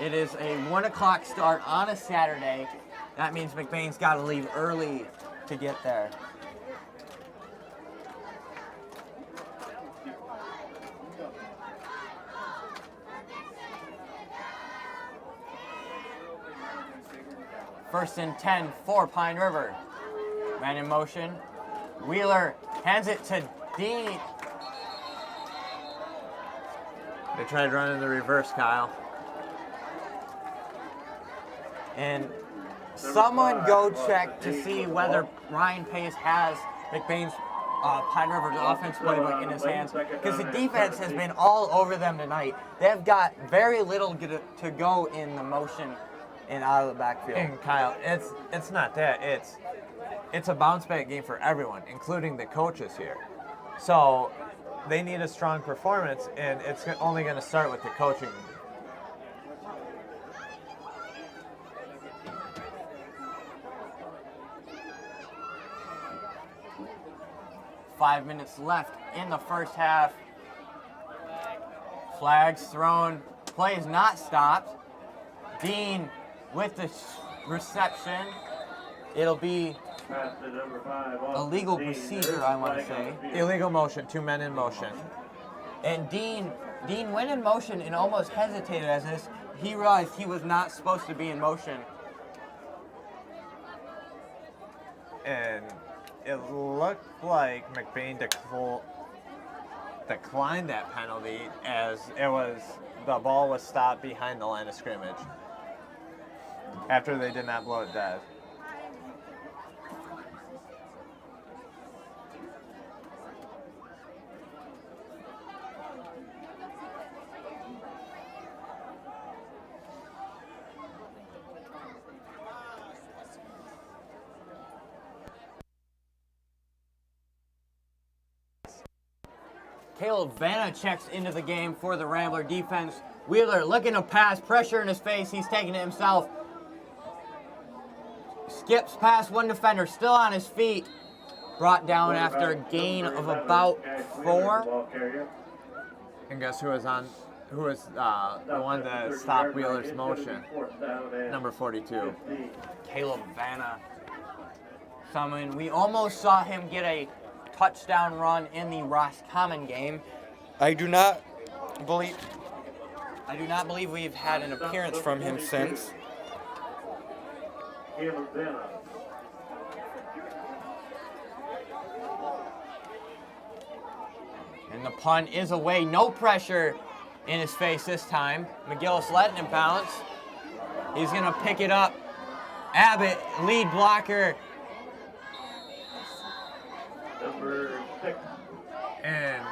It is a 1 o'clock start on a Saturday. That means McBain's got to leave early to get there. First and 10 for Pine River. Man in motion. Wheeler hands it to Dean. They tried running the reverse, Kyle. And someone go check to see whether Ryan Pace has McBain's Pine River's offense playbook in his hands, because the defense has been all over them tonight. They've got very little to go in the motion and out of the backfield. And Kyle, it's not that. It's a bounce back game for everyone, including the coaches here. So they need a strong performance, and it's only going to start with the coaching. 5 minutes left in the first half. Flags thrown. Play is not stopped. Dean with the reception. It'll be illegal procedure, I want to say. Illegal motion, 2 men in motion. And Dean went in motion and almost hesitated as this. He realized he was not supposed to be in motion. And it looked like McBain declined that penalty, as the ball was stopped behind the line of scrimmage after they did not blow it dead. Caleb Vanna checks into the game for the Rambler defense. Wheeler looking to pass, pressure in his face. He's taking it himself. Skips past one defender, still on his feet. Brought down after a gain of about 4. And guess who was the one that stopped Wheeler's motion? Number 42. Caleb Vanna. Someone, we almost saw him get a touchdown run in the Roscommon game. I do not believe we've had an appearance from him since. And the punt is away. No pressure in his face this time. McGillis letting him bounce. He's going to pick it up. Abbott, lead blocker. Number 6. And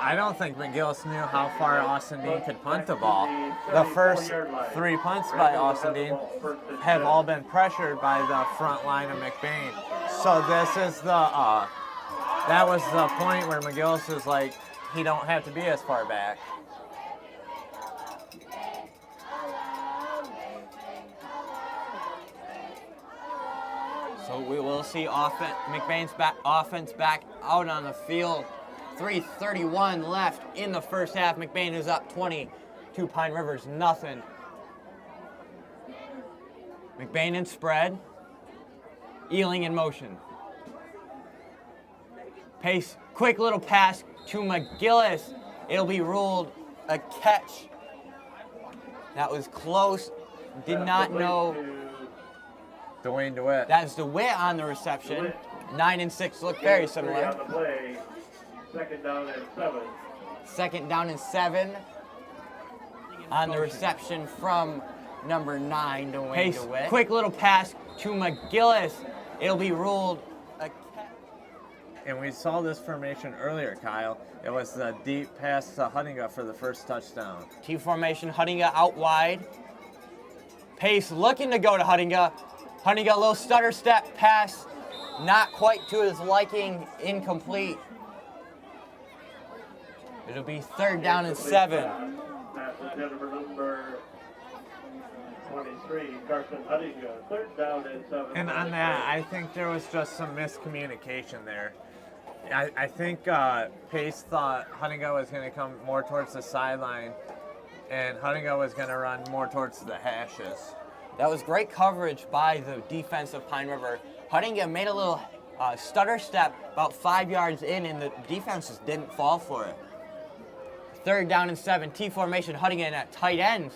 I don't think McGillis knew how far Austin Dean could punt the ball. The first 3 punts by Austin Dean have all been pressured by the front line of McBain. So this is that was the point where McGillis is like, he don't have to be as far back. So we will see McBain's offense back out on the field. 3:31 left in the first half. McBain is up 20 to Pine River's nothing. McBain in spread. Ealing in motion. Pace, quick little pass to McGillis. It'll be ruled a catch. That was close. Did not know. Dwayne DeWitt. That's DeWitt on the reception. 9 and 6 look very similar. Second down and 7. Second down and 7 on the reception from number 9, Dwayne Pace, DeWitt. Quick little pass to McGillis. It'll be ruled a catch. And we saw this formation earlier, Kyle. It was the deep pass to Huttinga for the first touchdown. T formation, Huttinga out wide. Pace looking to go to Huttinga. Huttinga, a little stutter step pass, not quite to his liking, incomplete. It'll be 3rd down and 7. Pass to number 23, Carson Huttinga. 3rd down and 7. And on that, I think there was just some miscommunication there. I think Pace thought Huttinga was going to come more towards the sideline, and Huttinga was going to run more towards the hashes. That was great coverage by the defense of Pine River. Huttinga made a little stutter step about 5 yards in, and the defense just didn't fall for it. 3rd down and 7, T formation, Huttinga in at tight end.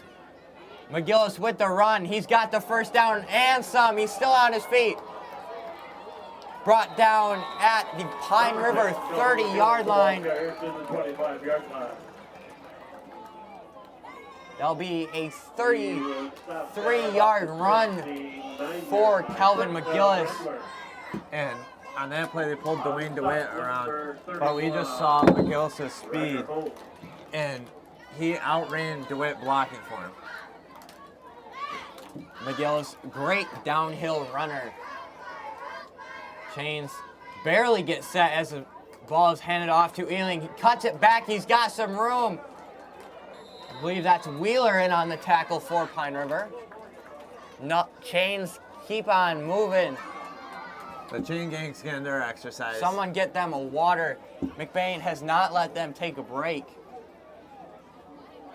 McGillis with the run. He's got the first down and some. He's still on his feet. Brought down at the Pine River 30-yard line. That'll be a 33-yard run for Calvin McGillis. And on that play, they pulled Dwayne DeWitt around, but we just saw McGillis' speed, and he outran DeWitt blocking for him. McGillis, great downhill runner. Chains barely get set as the ball is handed off to Ealing. He cuts it back. He's got some room. I believe that's Wheeler in on the tackle for Pine River. No, Chains keep on moving. The chain gang's getting their exercise. Someone get them a water. McBain has not let them take a break.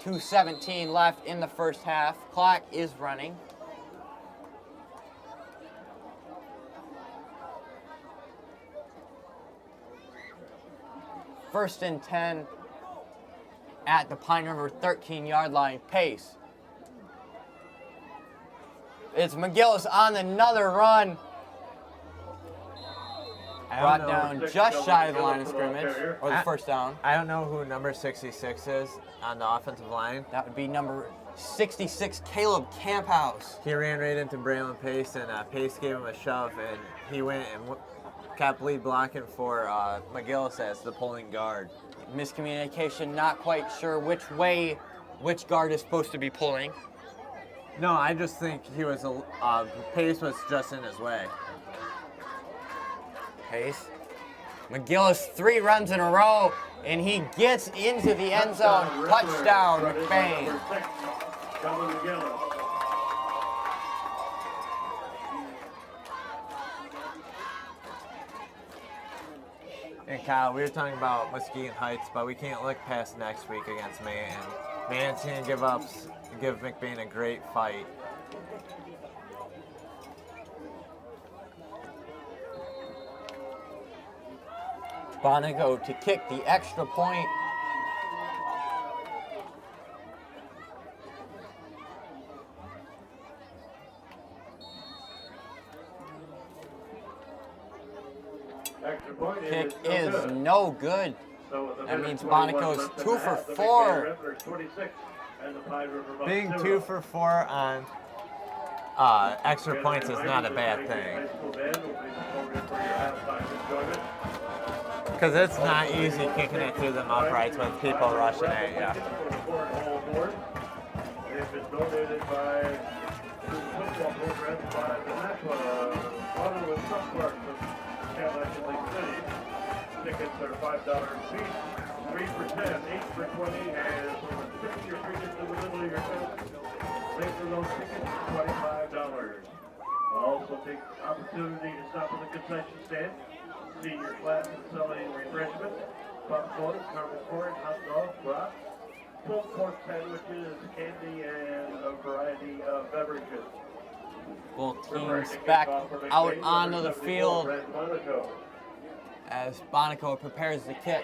2:17 left in the first half. Clock is running. First and 10 at the Pine River 13-yard line. Pace. It's McGillis on another run. Brought down just shy of the line of scrimmage, or the first down. I don't know who number 66 is on the offensive line. That would be number 66, Caleb Camphouse. He ran right into Braylon Pace, and Pace gave him a shove, and he went and kept lead blocking for McGillis as the pulling guard. Miscommunication, not quite sure which guard is supposed to be pulling. No, I just think he was Pace was just in his way. Pace. McGillis 3 runs in a row, and he gets into the end zone. Touchdown, McBain. And Kyle, we were talking about Muskegon Heights, but we can't look past next week against Manton. Manton's gonna give McBain a great fight. Bonico to kick the extra point. Kick is no good. That means Bonico's 2 for 4. Being 2 for 4 on extra points is not a bad thing. Because it's not easy kicking it through them uprights with people rushing at you. They've been donated by the football program by the National Auto and Truck Park of Cadillac and Lake City. Tickets are $5 each, 3 for 10, 8 for 20, and stick your tickets in the middle of your fence. Pay for those tickets $25. Also take the opportunity to stop at the concession stand. Senior class is selling refreshments, popcorn, caramel corn, hot dogs, brats, pulled pork sandwiches, candy, and a variety of beverages. Both teams back out onto the field as Bonico prepares the kick.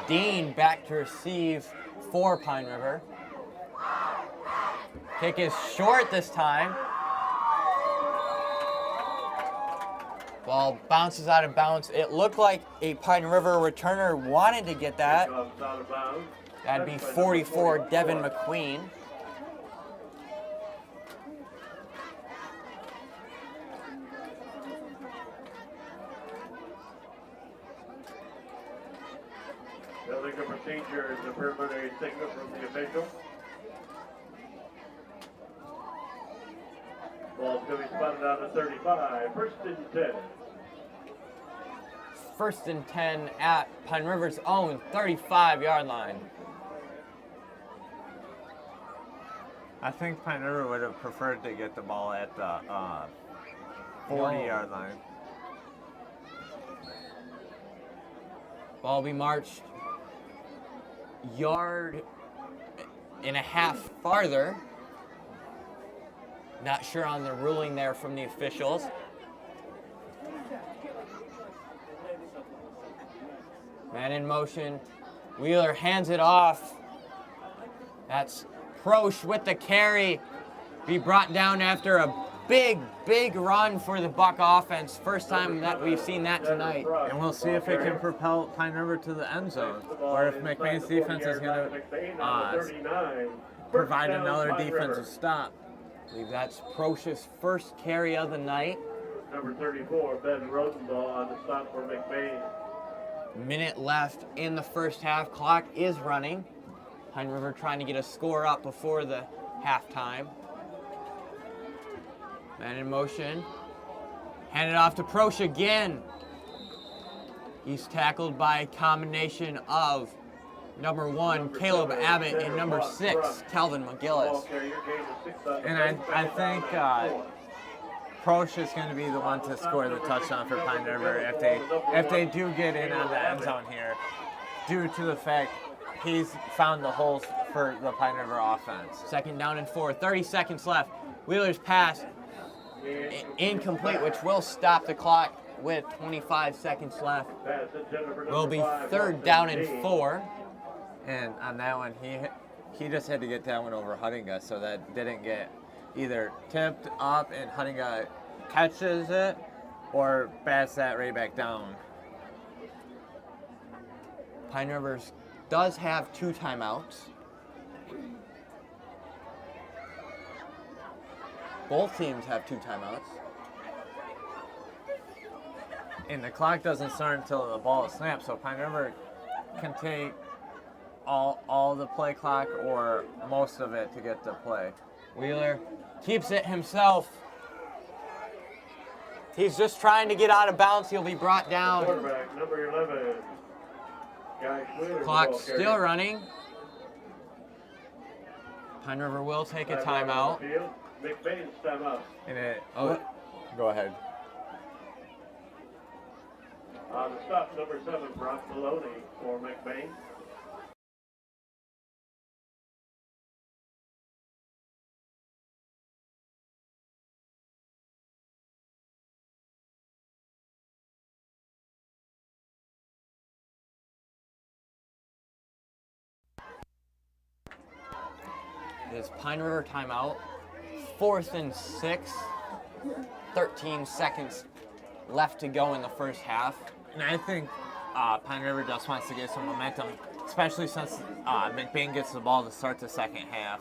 Dean back to receive for Pine River. Kick is short this time. Ball bounces out of bounds. It looked like a Pine River returner wanted to get that. That'd be 44, Devin McQueen. Building a procedure is a preliminary signal from the official. Ball's going to be spotted out at 35. First and 10. First and 10 at Pine River's own 35-yard line. I think Pine River would have preferred to get the ball at the 40-yard line. Ball be marched yard and a half farther. Not sure on the ruling there from the officials. Man in motion. Wheeler hands it off. That's Prosch with the carry. Be brought down after a big run for the Buck offense. First time that we've seen that tonight. And we'll see if it can propel Pine River to the end zone, or if McBain's defense is going to provide another defensive stop. I believe that's Prosch's first carry of the night. Number 34, Ben Rosendahl on the stop for McBain. Minute left in the first half. Clock is running. Pine River trying to get a score up before the halftime. Man in motion. Hand it off to Prosch again. He's tackled by a combination of number 1, Caleb Abbott, and number 6, Calvin McGillis. And I think Prosch is going to be the one to score the touchdown for Pine River if they do get in on the end zone here, due to the fact he's found the holes for the Pine River offense. 2nd down and 4, 30 seconds left. Wheeler's pass incomplete, which will stop the clock with 25 seconds left. Will be 3rd down and 4. And on that one, he just had to get that one over Huttinga, so that didn't get either tipped up and Huttinga catches it or bats that right back down. Pine Rivers does have 2 timeouts. Both teams have 2 timeouts. And the clock doesn't start until the ball is snapped, so Pine River can take all the play clock or most of it to get the play. Wheeler keeps it himself. He's just trying to get out of bounds. He'll be brought down. Quarterback, number 11. Guy Wheeler. Clock still running. Pine River will take a timeout. McBain's timeout. Go ahead. On the stop, number 7, Brock Maloney for McBain. It is Pine River timeout. 4th and 6. 13 seconds left to go in the first half. And I think Pine River just wants to get some momentum, especially since McBain gets the ball to start the second half.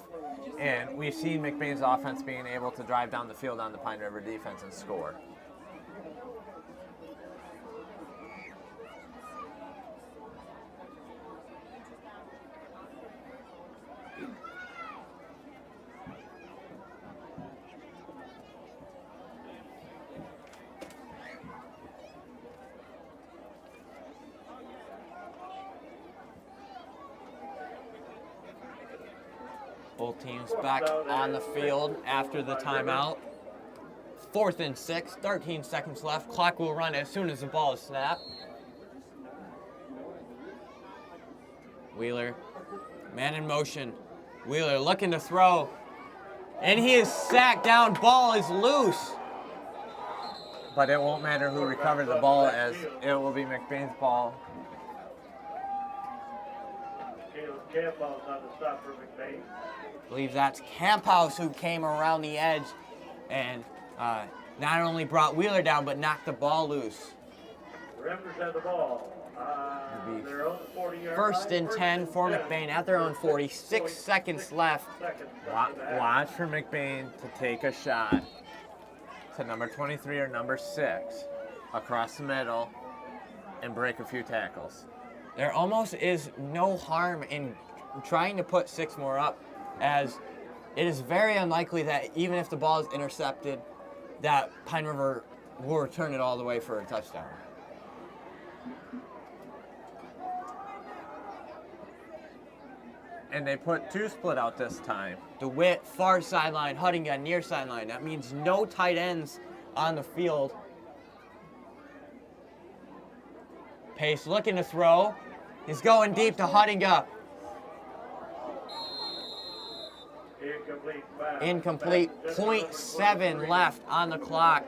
And we've seen McBain's offense being able to drive down the field on the Pine River defense and score. Both teams back on the field after the timeout. 4th and 6, 13 seconds left. Clock will run as soon as the ball is snapped. Wheeler, man in motion. Wheeler looking to throw. And he is sacked down. Ball is loose. But it won't matter who recovered the ball, as it will be McBain's ball. Campbell's on the stop for McBain. I believe that's Camphouse who came around the edge and not only brought Wheeler down, but knocked the ball loose. Rivers had the ball. Their own 40-yard 1st and 10 for McBain at their own 40. 6 seconds left. Watch for McBain to take a shot to number 23 or number 6 across the middle and break a few tackles. There almost is no harm in trying to put 6 more up, as it is very unlikely that even if the ball is intercepted, that Pine River will return it all the way for a touchdown. And they put 2 split out this time. DeWitt, far sideline, Huttinga, near sideline. That means no tight ends on the field. Pace looking to throw. He's going deep to Huttinga. Incomplete. Incomplete. 0.7 left on the clock.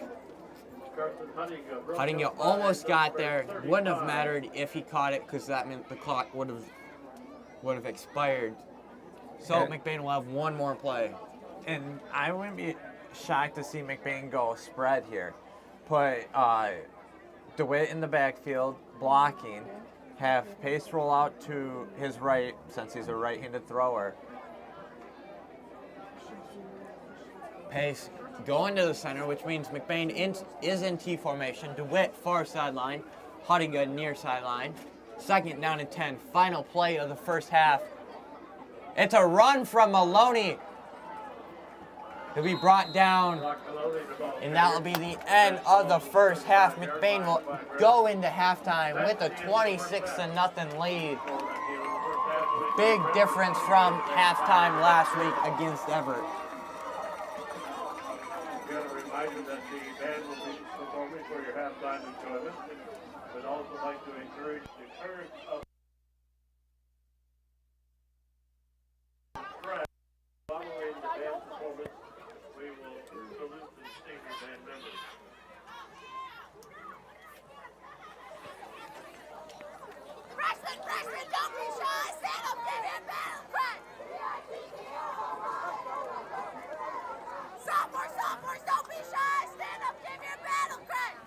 Hutting almost got there. Wouldn't have mattered if he caught it because that meant the clock would have expired. So McBain will have one more play. And I wouldn't be shocked to see McBain go spread here. Put DeWitt in the backfield, blocking, have Pace roll out to his right, since he's a right-handed thrower. Pace going to the center, which means McBain is in T formation. DeWitt far sideline, Huttiga near sideline. 2nd down and 10, final play of the first half. It's a run from Maloney. He'll be brought down, and that will be the end of the first half. McBain will go into halftime with a 26-0 lead. Big difference from halftime last week against Everett. Got a reminder that the band will be performing for your halftime enjoyment. We'd also like to encourage the parents of following the band performance. We will salute the senior band members. Freshman, don't be shy. Stand up, give your battle cry. Sophomores, don't be shy. Stand up, give your battle cry.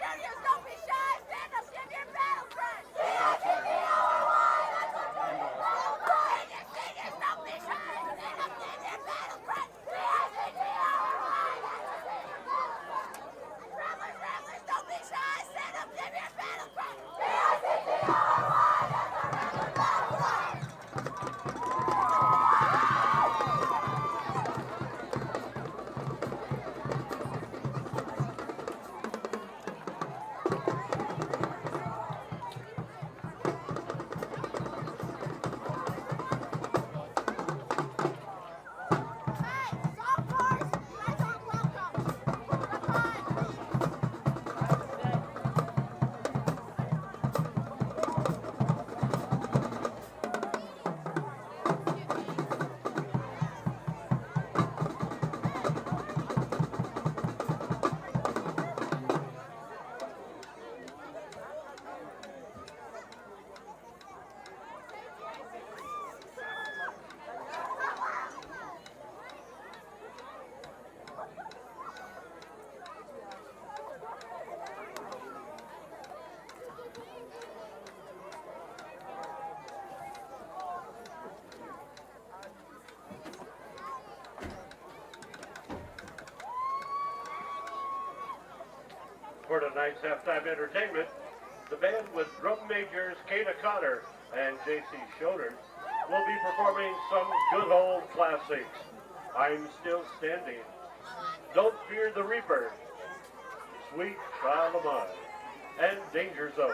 Juniors, don't be shy. Stand up, give your battle cry. Seniors, don't be shy. Stand up, give your battle cry. Ramblers, don't be shy. Stand up, give your battle cry. For tonight's halftime entertainment, the band with drum majors Kata Cotter and J.C. Schroeder will be performing some good old classics. I'm Still Standing, Don't Fear the Reaper, Sweet Child of Mine, and Danger Zone.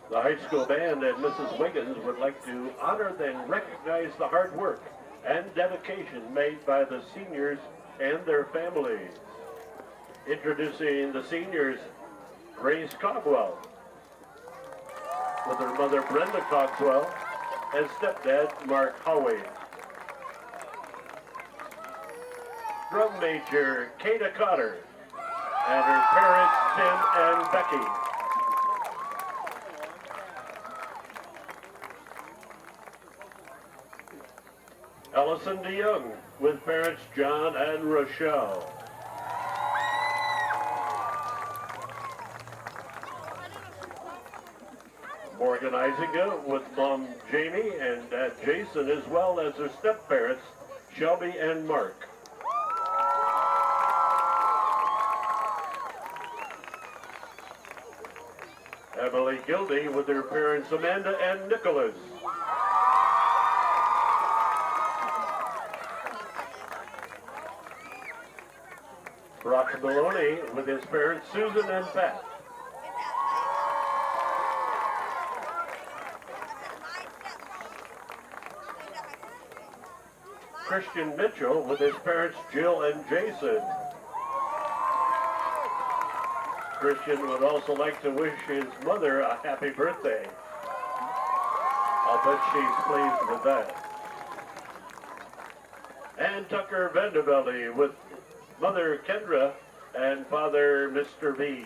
The high school band and Mrs. Wiggins would like to honor and recognize the hard work and dedication made by the seniors and their families. Introducing the seniors, Grace Cogwell, with her mother Brenda Cogwell and stepdad Mark Howey. Drum major Kata Cotter and her parents Tim and Becky. Allison DeYoung with parents John and Rochelle. Morgan Isinger with mom Jamie and dad Jason, as well as her step-parents Shelby and Mark. Emily Gildy with her parents Amanda and Nicholas. Brock Maloney with his parents Susan and Pat. Christian Mitchell with his parents Jill and Jason. Christian would also like to wish his mother a happy birthday. I'll bet she's pleased with that. And Tucker Vandervelde with Mother Kendra and Father Mr. B.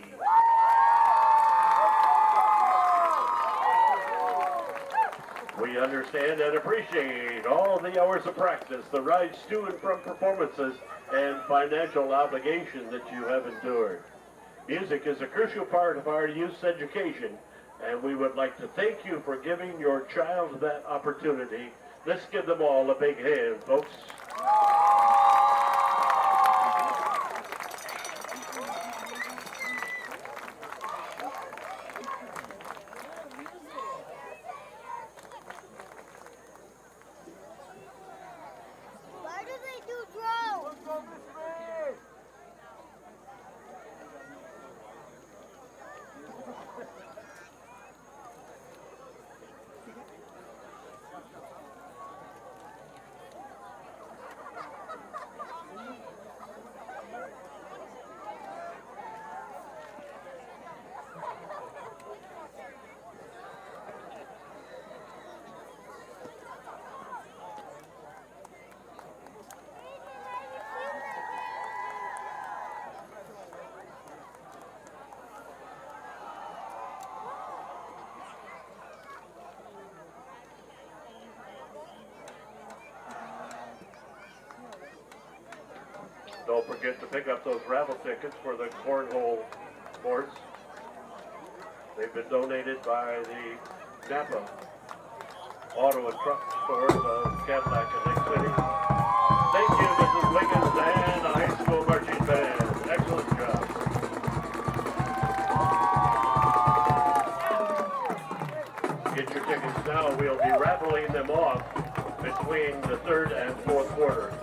We understand and appreciate all the hours of practice, the rides to and from performances, and financial obligation that you have endured. Music is a crucial part of our youth's education, and we would like to thank you for giving your child that opportunity. Let's give them all a big hand, folks. Don't forget to pick up those raffle tickets for the cornhole course. They've been donated by the Napa Auto and Truck Stores of Cadillac in Lake City. Thank you, Mrs. Wiggins and the high school marching band. Excellent job. Get your tickets now. We'll be raffling them off between the third and fourth quarter.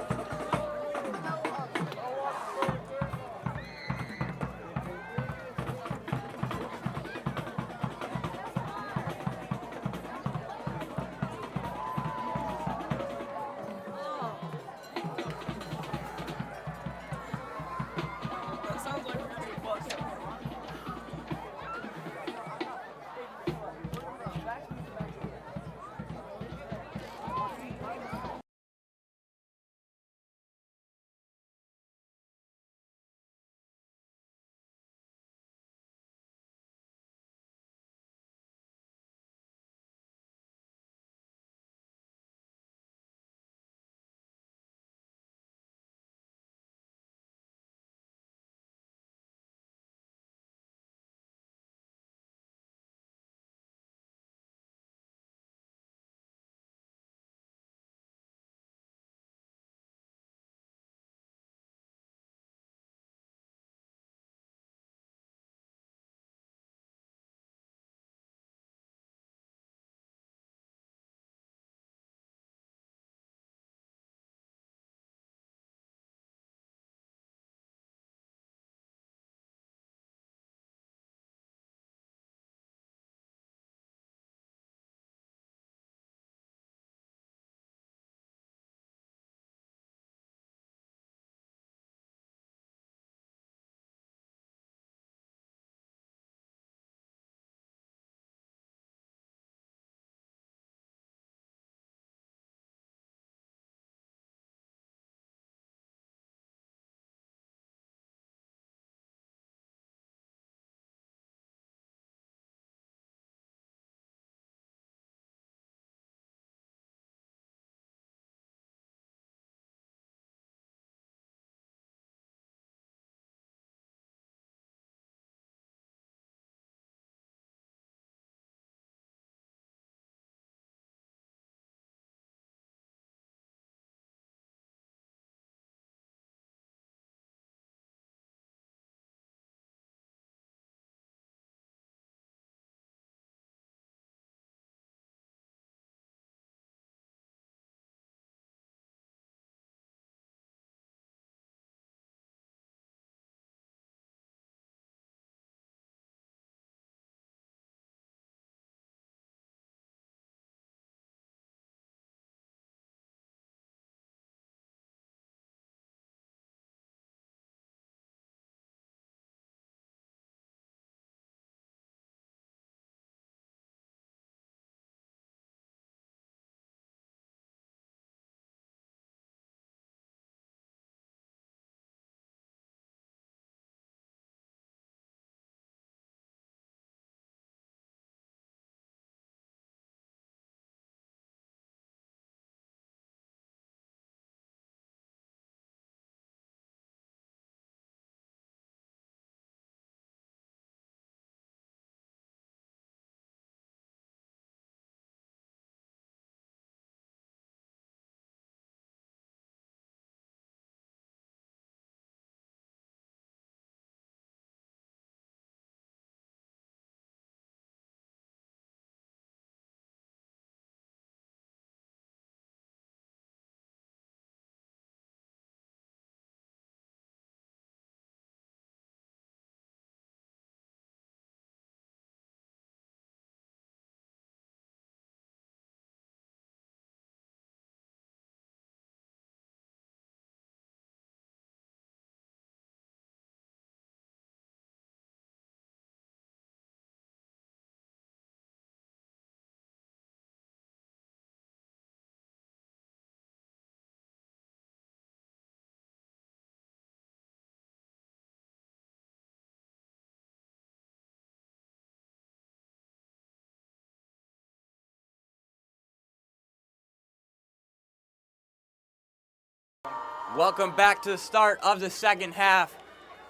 Welcome back to the start of the second half.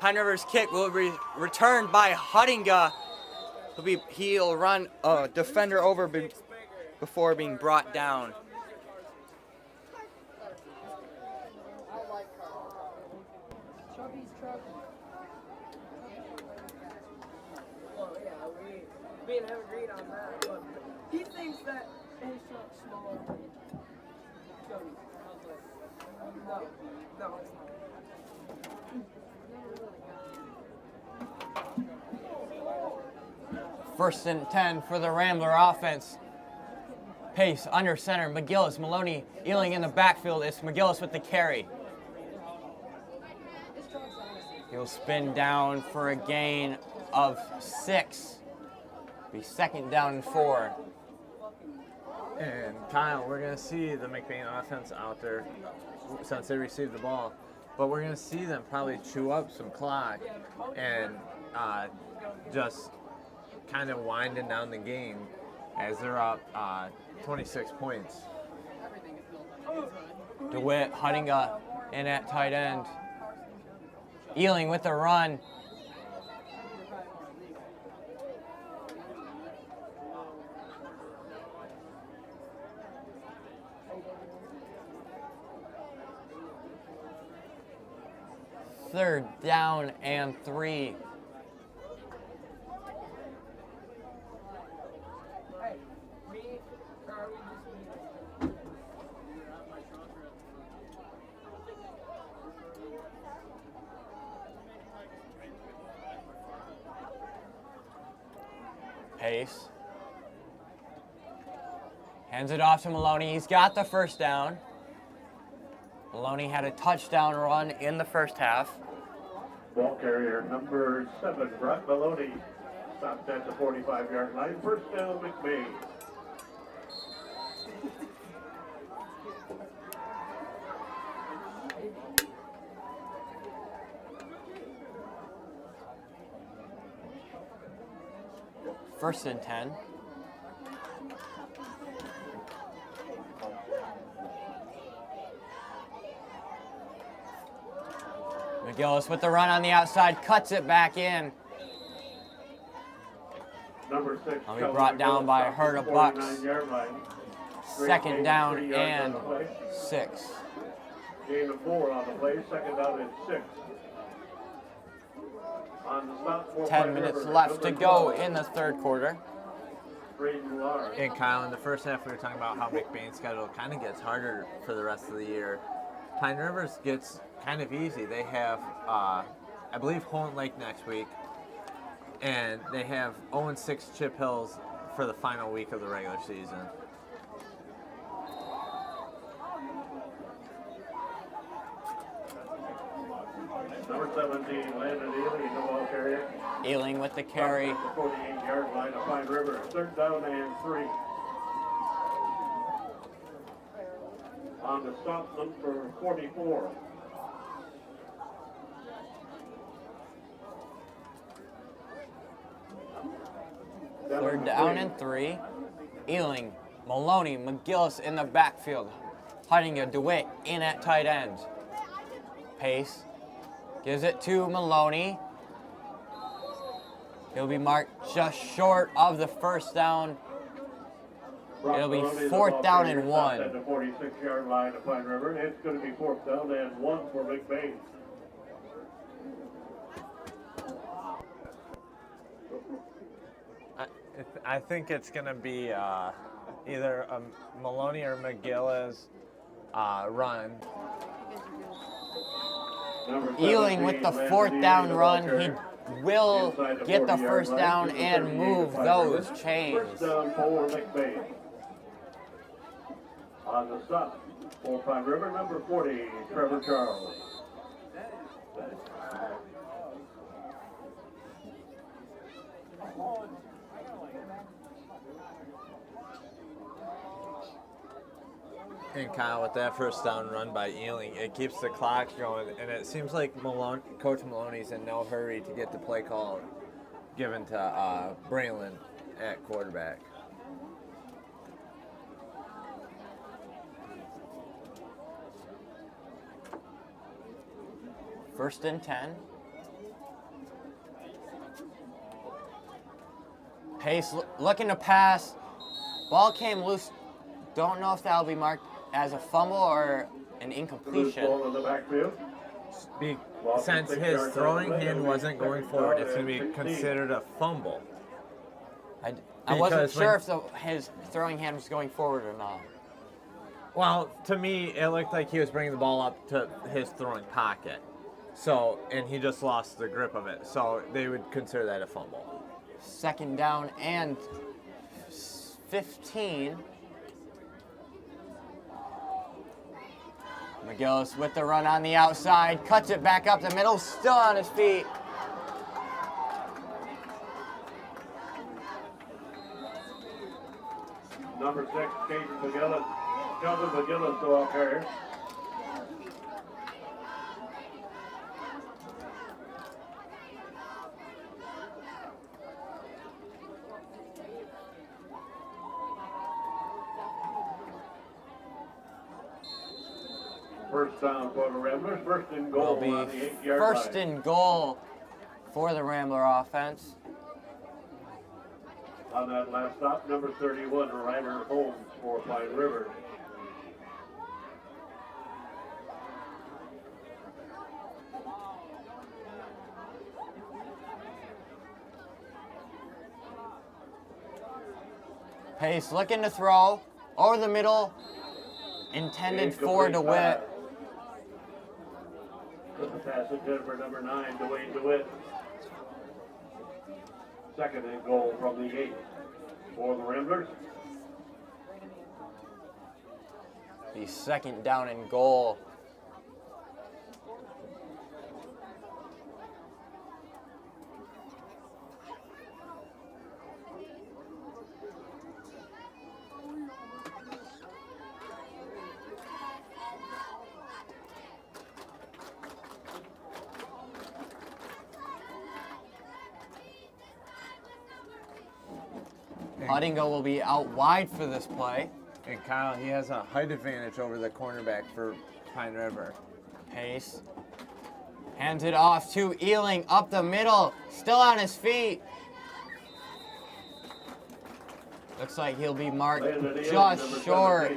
Pine River's kick will be returned by Huttinga. He'll run a defender over before being brought down. We didn't have agreed on that, but he thinks that his truck's smaller than Jody's. I was like, no, it's not. First and 10 for the Rambler offense. Pace under center. McGillis, Maloney, Ealing in the backfield. It's McGillis with the carry. He'll spin down for a gain of 6. Be second down and 4. And Kyle, we're going to see the McBain offense out there since they received the ball. But we're going to see them probably chew up some clock and just kind of winding down the game as they're up 26 points. DeWitt, Huttinga in at tight end. Ealing with the run. Third down and 3. Pace. Hands it off to Maloney. He's got the first down. Maloney had a touchdown run in the first half. Ball carrier number 7, Brock Maloney, stopped at the 45-yard line. First down, McBain. First and 10. McGillis with the run on the outside, cuts it back in. Number 6. He'll be brought down by a herd of bucks. Second down and 6. Gain of 4 on the play. Second down and 6. On the stop for 10 minutes left to go in the third quarter. And Kyle, in the first half, we were talking about how McBain's schedule kind of gets harder for the rest of the year. Pine Rivers gets kind of easy. They have, I believe, Holland Lake next week, and they have 0-6 Chip Hills for the final week of the regular season. Number 17, Landon Ealing, the ball carrier. Ealing with the carry. The 48-yard line of Pine River. Third down and 3. On the stop, number 44. Third down and 3. Ealing, Maloney, McGillis in the backfield. Huttinga, DeWitt in at tight end. Pace gives it to Maloney. He'll be marked just short of the first down. It'll be fourth down and 1. At the 46-yard line of Pine River. It's going to be fourth down and 1 for McBain. I think it's going to be either a Maloney or McGillis run. Ealing with the fourth down run. He will get the first down and move those chains. First down for McBain. On the stop for Pine River, number 40, Trevor Charles. And Kyle, with that first down run by Ealing, it keeps the clock going, and it seems like Coach Maloney's in no hurry to get the play call given to Braylon at quarterback. First and 10. Pace looking to pass. Ball came loose. Don't know if that'll be marked as a fumble or an Loose incompletion. ball in the backfield. Since his throwing hand wasn't going forward, it's going to be considered a fumble. I wasn't Because sure if his throwing hand was going forward or not. Well, to me, it looked like he was bringing the ball up to his throwing pocket. So, and he just lost the grip of it. So they would consider that a fumble. Second down and 15. McGillis with the run on the outside, cuts it back up the middle, still on his feet. Number 6, Caden McGillis. Kelvin McGillis to our carrier. First down for the Ramblers. First and goal Will be on the 8-yard first line. and goal for the Rambler offense. On that last stop, number 31, Ryder Holmes for Pine River. Pace looking to throw over the middle, intended for DeWitt. The pass intended for number 9, Dwayne DeWitt. Second and goal from the 8 for the Ramblers. The second down and goal. Huttingo will be out wide for this play. And Kyle, he has a height advantage over the cornerback for Pine River. Pace hands it off to Ealing up the middle, still on his feet. Looks like he'll be marked just short.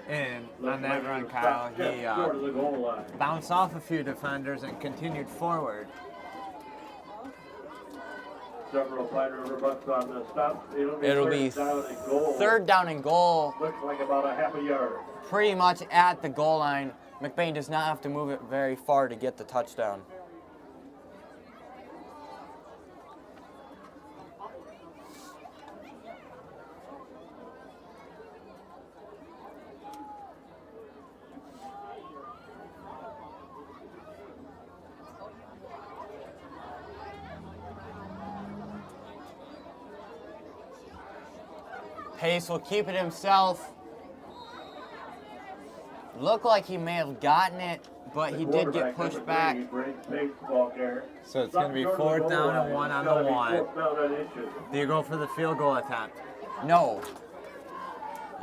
And on that run, Kyle, he bounced off a few defenders and continued forward. Several Pine River butts on the stop. It'll be third down and goal. Looks like about a half a yard. Pretty much at the goal line. McBain does not have to move it very far to get the touchdown. Pace will keep it himself. Looked like he may have gotten it, but he did get pushed back. So it's going to be fourth down and 1 on the 1. Do you go for the field goal attempt? No.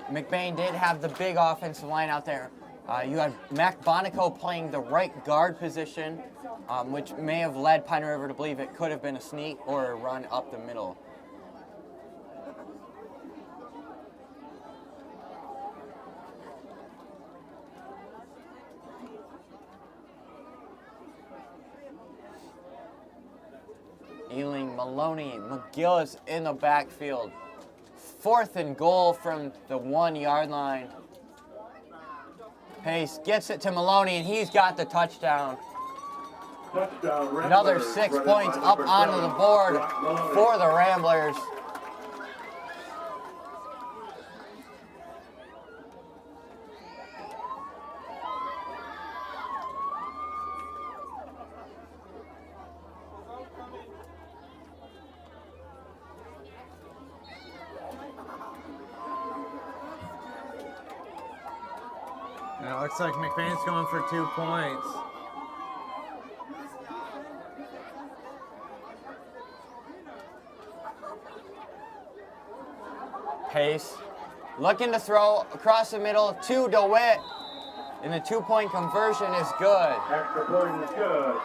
McBain did have the big offensive line out there. You had Mac Bonico playing the right guard position, which may have led Pine River to believe it could have been a sneak or a run up the middle. Ealing, Maloney, McGillis in the backfield. Fourth and goal from the 1 yard line. Pace gets it to Maloney, and he's got the touchdown. Another 6 points up onto the board for the Ramblers. And it looks like McBain's going for 2 points. Pace looking to throw across the middle to DeWitt. And the 2-point conversion is good. Extra point is good.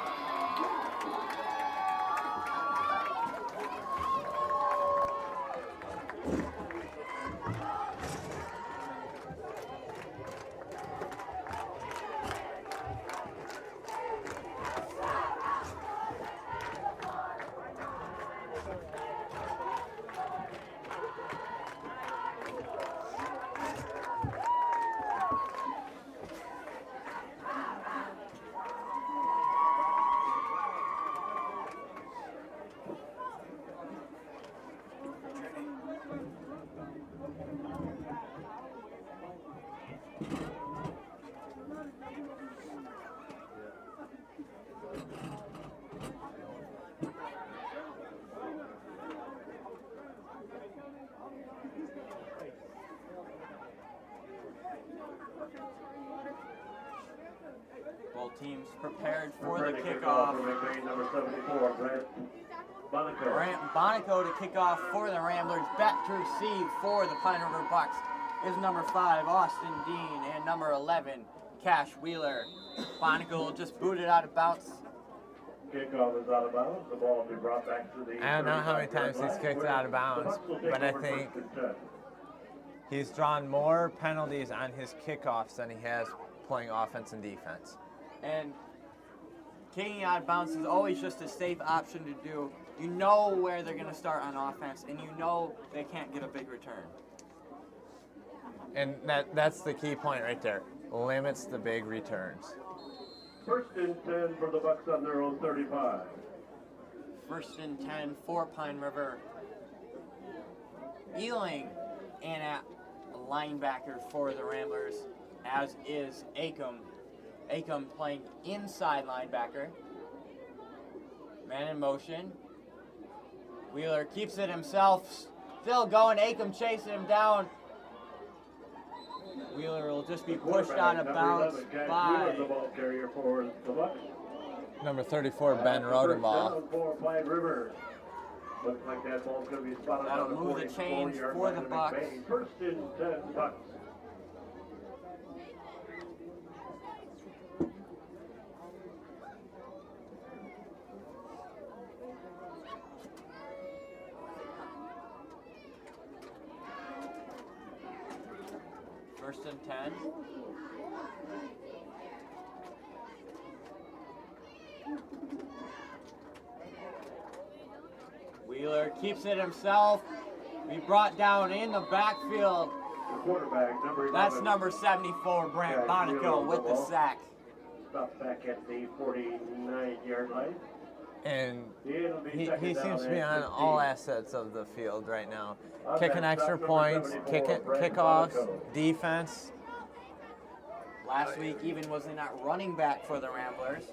Both teams prepared for the Ready to kick kickoff. for McBain, number 74, Brent Monaco. Grant Bonico to kick off for the Ramblers. Back to receive for the Pine River Bucks is number 5, Austin Dean, and number 11, Cash Wheeler. Bonico will just boot it out of bounds. Kickoff is out of bounds. The ball will be brought back to the. I don't know how many 35 times he's line, kicked where out of the bounds, Bucks will take but I over think first and 10. he's drawn more penalties on his kickoffs than he has playing offense and defense. And kicking out of bounds is always just a safe option to do. You know where they're going to start on offense, and you know they can't get a big return. And that's the key point right there. Limits the big returns. First and 10 for the Bucks on their own 35. First and 10 for Pine River. Ealing and at linebacker for the Ramblers, as is Acom. Acom playing inside linebacker. Man in motion. Wheeler keeps it himself. Still going. Acom chasing him down. Wheeler will just be pushed out of bounds by the ball carrier for the Bucks. Number 34, Ben Rodenball. For Pine River. Looks like that ball's going to be spotted That'll on the move the 44 chains yard for line the of Bucks. McBain. First and 10 Bucks. First and 10. Wheeler keeps it himself. Be brought down in the backfield. The quarterback, number 11. That's number 74, Brant Bonico with the sack. Stopped back at the 49-yard line. And It'll be he second down seems to be and on 15. all assets of the field right now. On Kicking that extra stop, number points, 74, Brent kickoffs, Monaco. defense. Last week even was in that running back for the Ramblers.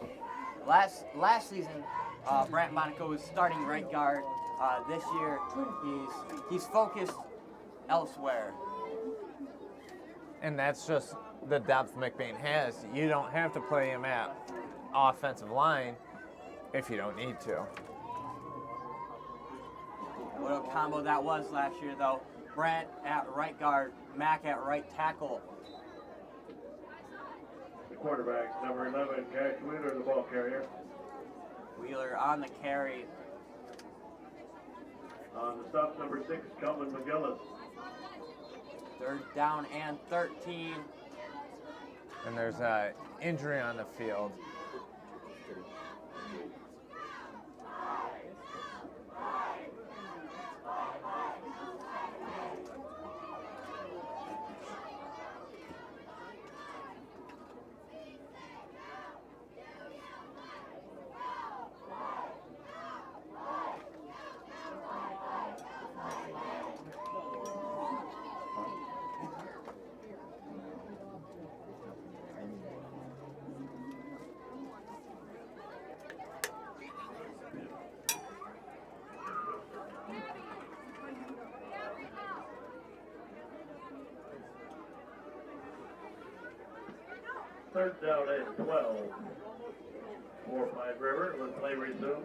Last season, Brant Monaco was starting right guard. This year, he's focused elsewhere. And that's just the depth McBain has. You don't have to play him at offensive line if you don't need to. What a combo that was last year, though. Brant at right guard, Mack at right tackle. The quarterback, number 11, Cash Wheeler, the ball carrier. Wheeler on the carry. On the stop, number 6, Kelvin McGillis. Third down and 13. And there's an injury on the field. Third down and 12 for Pine River when play resumes.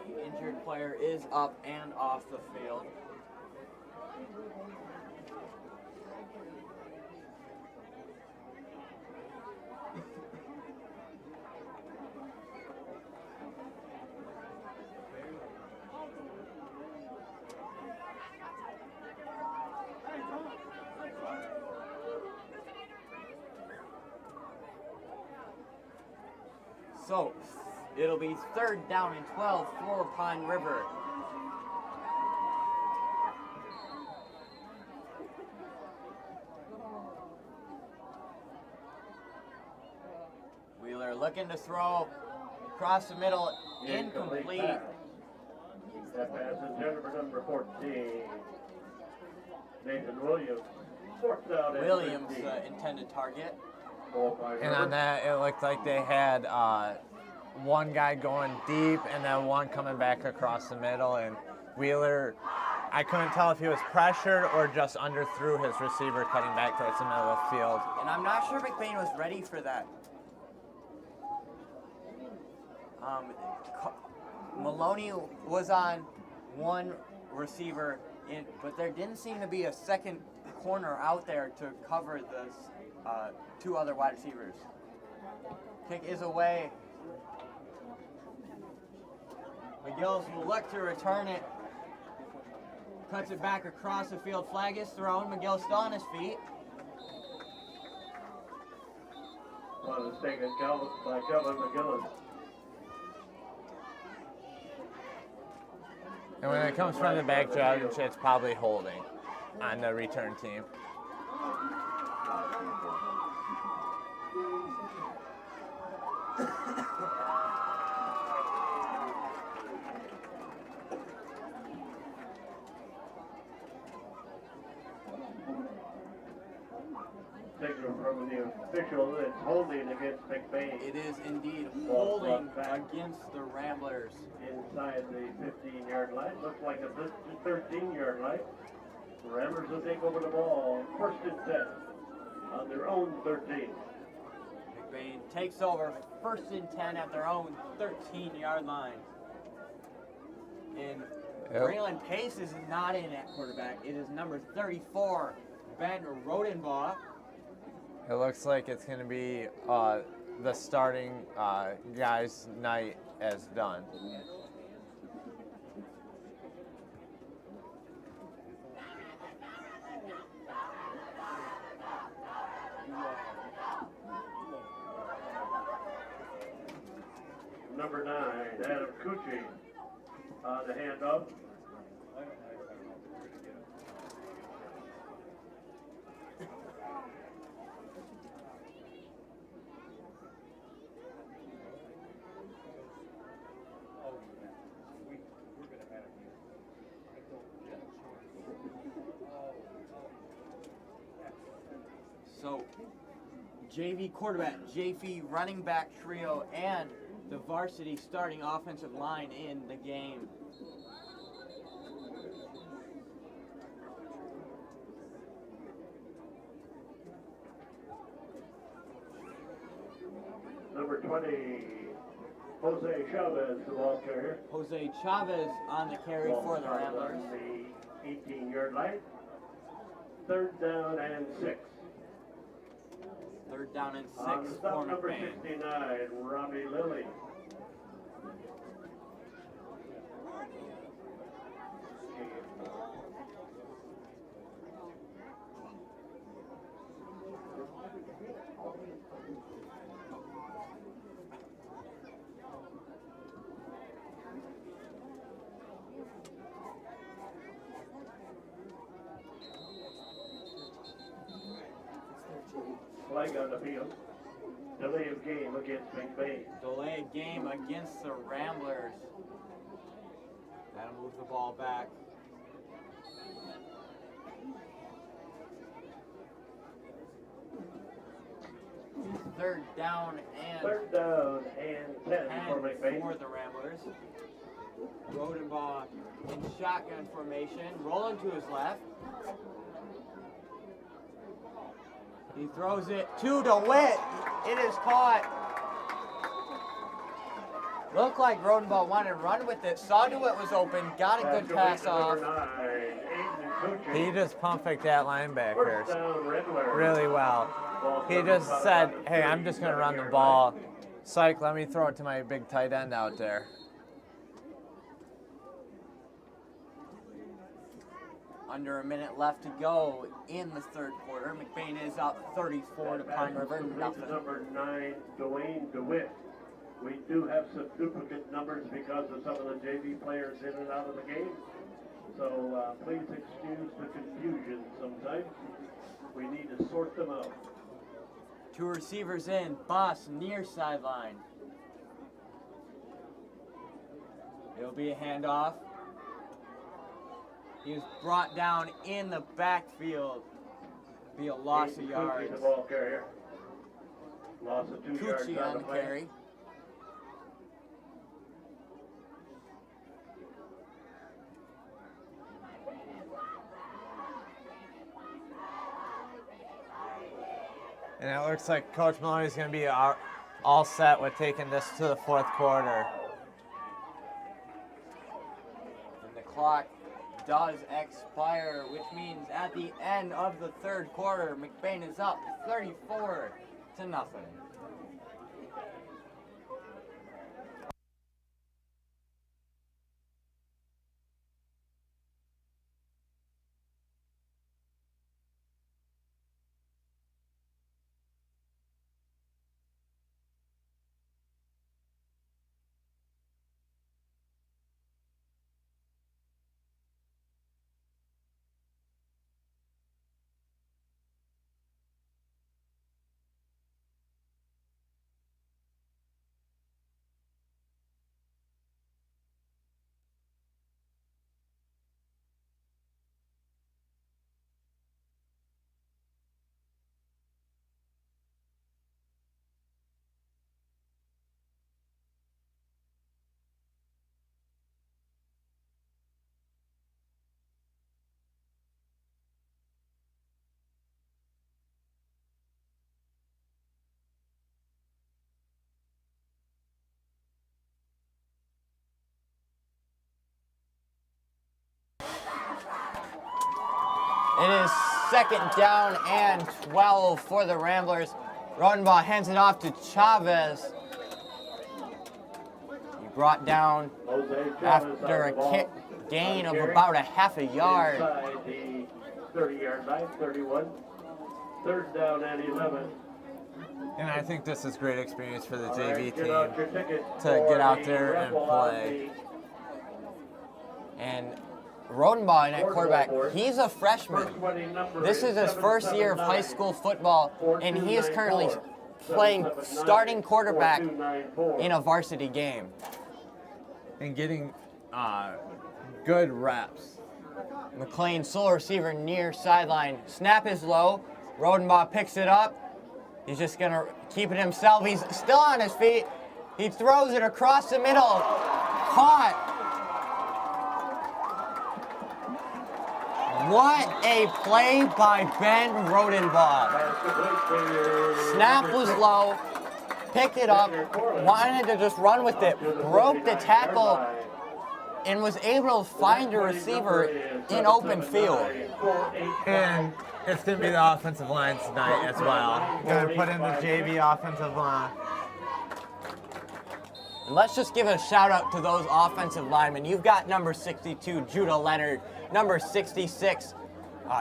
The injured player is up and off the field. So it'll be 3rd down and 12 for Pine River. Wheeler looking to throw across the middle, incomplete. That pass is intended for number 14, Nathan Williams. 4th down and Williams, 15. intended target. And on that, it looked like they had one guy going deep and then one coming back across the middle. And Wheeler, I couldn't tell if he was pressured or just underthrew his receiver cutting back towards the middle of the field. And I'm not sure McBain was ready for that. Maloney was on one receiver, but there didn't seem to be a second corner out there to cover the 2 other wide receivers. Kick is away. McGillis will look to return it. Cuts it back across the field. Flag is thrown. McGill still on his feet. Well, it's taken by Kelvin McGillis. And when it comes from the back judge, it's probably holding on the return team. Taken from the official, it's holding against McBain. It is indeed holding against the Ramblers. Inside the 15-yard line. Looks like a 13-yard line. The Ramblers will take over the ball. 1st and 10 on their own 13. McBain takes over 1st and 10 at their own 13-yard line. And Braylon Pace is not in at quarterback. It is number 34, Ben Rodenbaugh. It looks like it's going to be the starting guy's night as done. Number 9, Adam Cucci on the handoff. So, JV quarterback, JV running back trio, and the varsity starting offensive line in the game. Number 20, Jose Chavez, the ball carrier. Jose Chavez on the carry for the Ramblers. On the 18-yard line. 3rd down and 6. 3rd down and 6 On the for stop, number McBain. 69, Robbie Lilly. Flag on the field. Delay of game against McBain. Delay game against the Ramblers. That'll move the ball back. Third down and 10 for McBain. for the Ramblers. Rodenbaugh in shotgun formation, rolling to his left. He throws it to DeWitt. It is caught. Looked like Rodenbaugh wanted to run with it. Saw DeWitt was open. Got a good pass off. He just pumped fake that linebackers First down, Riddler. really well. He just said, hey, I'm just going to run the ball. Psych, let me throw it to my big tight end out there. Under a minute left to go in the 3rd quarter. McBain is up 34 to Pine River. Nothing. Number 9, Dwayne DeWitt. We do have some duplicate numbers because of some of the JV players in and out of the game. So please excuse the confusion sometimes. We need to sort them out. Two receivers in, Boss near sideline. It'll be a handoff. He was brought down in the backfield. Be a loss of yards. The ball carrier. Loss of 2 yards Cucci on the play. carry. And it looks like Coach Maloney's going to be all set with taking this to the fourth quarter. And the clock does expire, which means at the end of the third quarter, McBain is up 34-0. It is second down and 12 for the Ramblers. Rodenbaugh hands it off to Chavez. He brought down after a kick gain of about a half a yard. Inside the 30-yard line, 31. Third down and 11. And I think this is great experience for the All JV right, team get out your ticket to for get out the there and raffle on play. And Rodenbaugh in at quarterback, he's a freshman. First winning number This is his first year of high school football, and he is currently playing starting quarterback in a varsity game. And getting good reps. McLean, sole receiver near sideline. Snap is low. Rodenbaugh picks it up. He's just going to keep it himself. He's still on his feet. He throws it across the middle. Caught. What a play by Ben Rodenbaugh. Snap was low. Picked it up. Wanted to just run with it. Broke the tackle. And was able to find a receiver in open field. And it's going to be the offensive line tonight as well. Going to put in the JV offensive line. And let's just give a shout out to those offensive linemen. You've got number 62, Judah Leonard, number 66,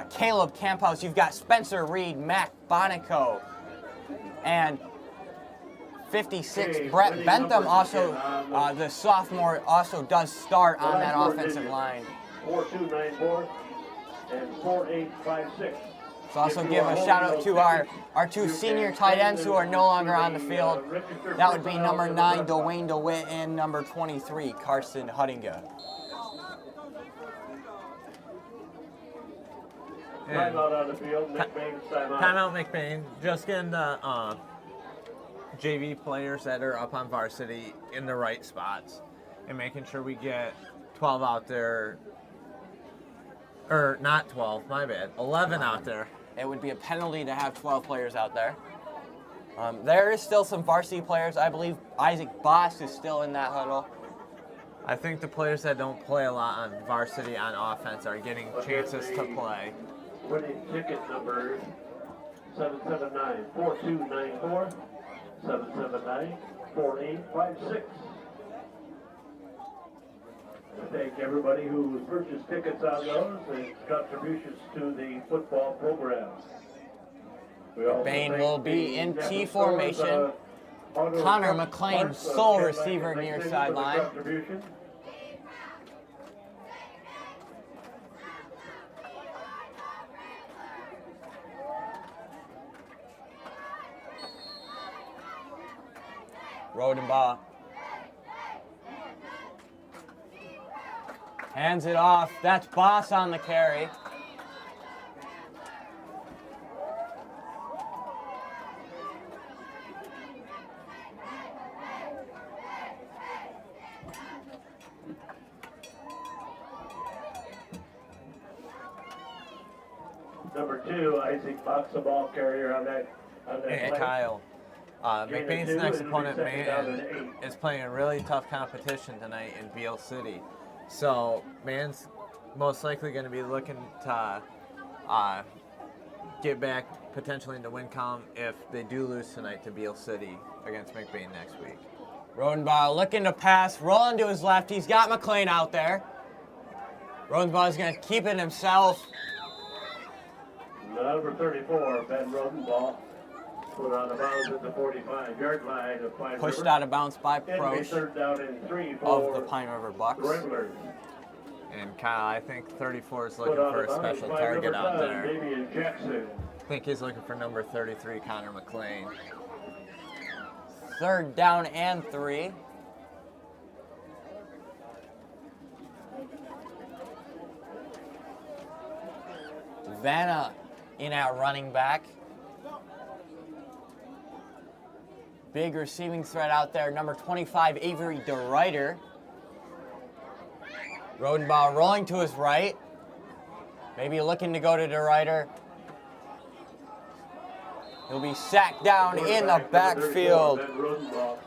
Caleb Camphouse. You've got Spencer Reed, Mac Bonico, and 56, Brett Bentham, also the sophomore, also does start on that offensive line. 4294 and 4856. So also give a shout out to our two senior tight ends who are no longer on the field. That would be number 9, Dwayne DeWitt, and number 23, Carson Huttinga. Timeout on the field, McBain's timeout. Timeout McBain. Just getting the JV players that are up on varsity in the right spots and making sure we get 12 out there. Or not 12, my bad. 11 out there. It would be a penalty to have 12 players out there. There is still some varsity players. I believe Isaac Boss is still in that huddle. I think the players that don't play a lot on varsity on offense are getting chances to play. Winning ticket number 779-4294, 779-4856. Thank everybody who purchased tickets on those and contributions to the football program. Bain will be in T formation. Connor McLean, sole receiver near sideline. Rodenbaugh hands it off. That's Boss on the carry. Number 2, Isaac Buck's the ball carrier on that Hey, play. Kyle. Gain of McBain's 2, next it'll be opponent, second down and Man, 8. is playing a really tough competition tonight in Beale City. So, Man's most likely going to be looking to get back potentially into win column if they do lose tonight to Beale City against McBain next week. Rodenbaugh looking to pass, rolling to his left. He's got McLean out there. Rodenbaugh's going to keep it himself. Number 34, Ben Rodenbaugh, put out of bounds at the 45-yard line of Pine Pushed River. out of bounds by It'll be Proch third down and 3 of for the Pine River Bucks. Ramblers. And Kyle, I think 34 is Put looking out for of a bounds special by target number out 10, there. Damian Jackson. I think he's looking for number 33, Connor McLean. Third down and 3. Vanna in at running back. Big receiving threat out there. Number 25, Avery DeRuyter. Rodenbaugh rolling to his right. Maybe looking to go to DeRuyter. He'll be sacked down in the backfield. Ben Rodenbaugh.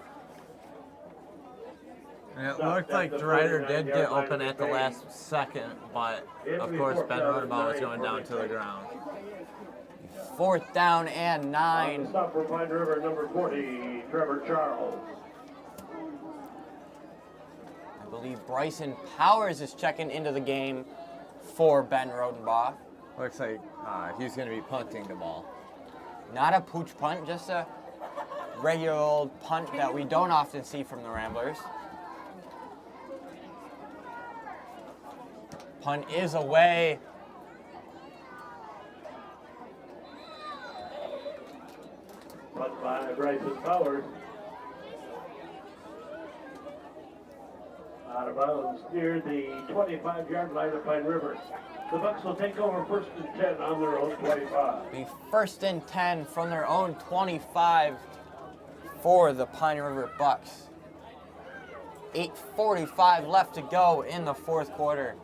And it looked like DeRuyter did get open at the last second, but of course Ben Rodenbaugh was going down to the ground. Fourth down and 9. Stop for Pine River, number 40, Trevor Charles. I believe Bryson Powers is checking into the game for Ben Rodenbaugh. Looks like he's going to be punting the ball. Not a pooch punt, just a regular old punt that we don't often see from the Ramblers. Punt is away. Punt by Bryson Powers. Out of bounds near the 25-yard line of Pine River. The Bucks will take over first and 10 on their own 25. Be first and 10 from their own 25 for the Pine River Bucks. 8:45 left to go in the fourth quarter.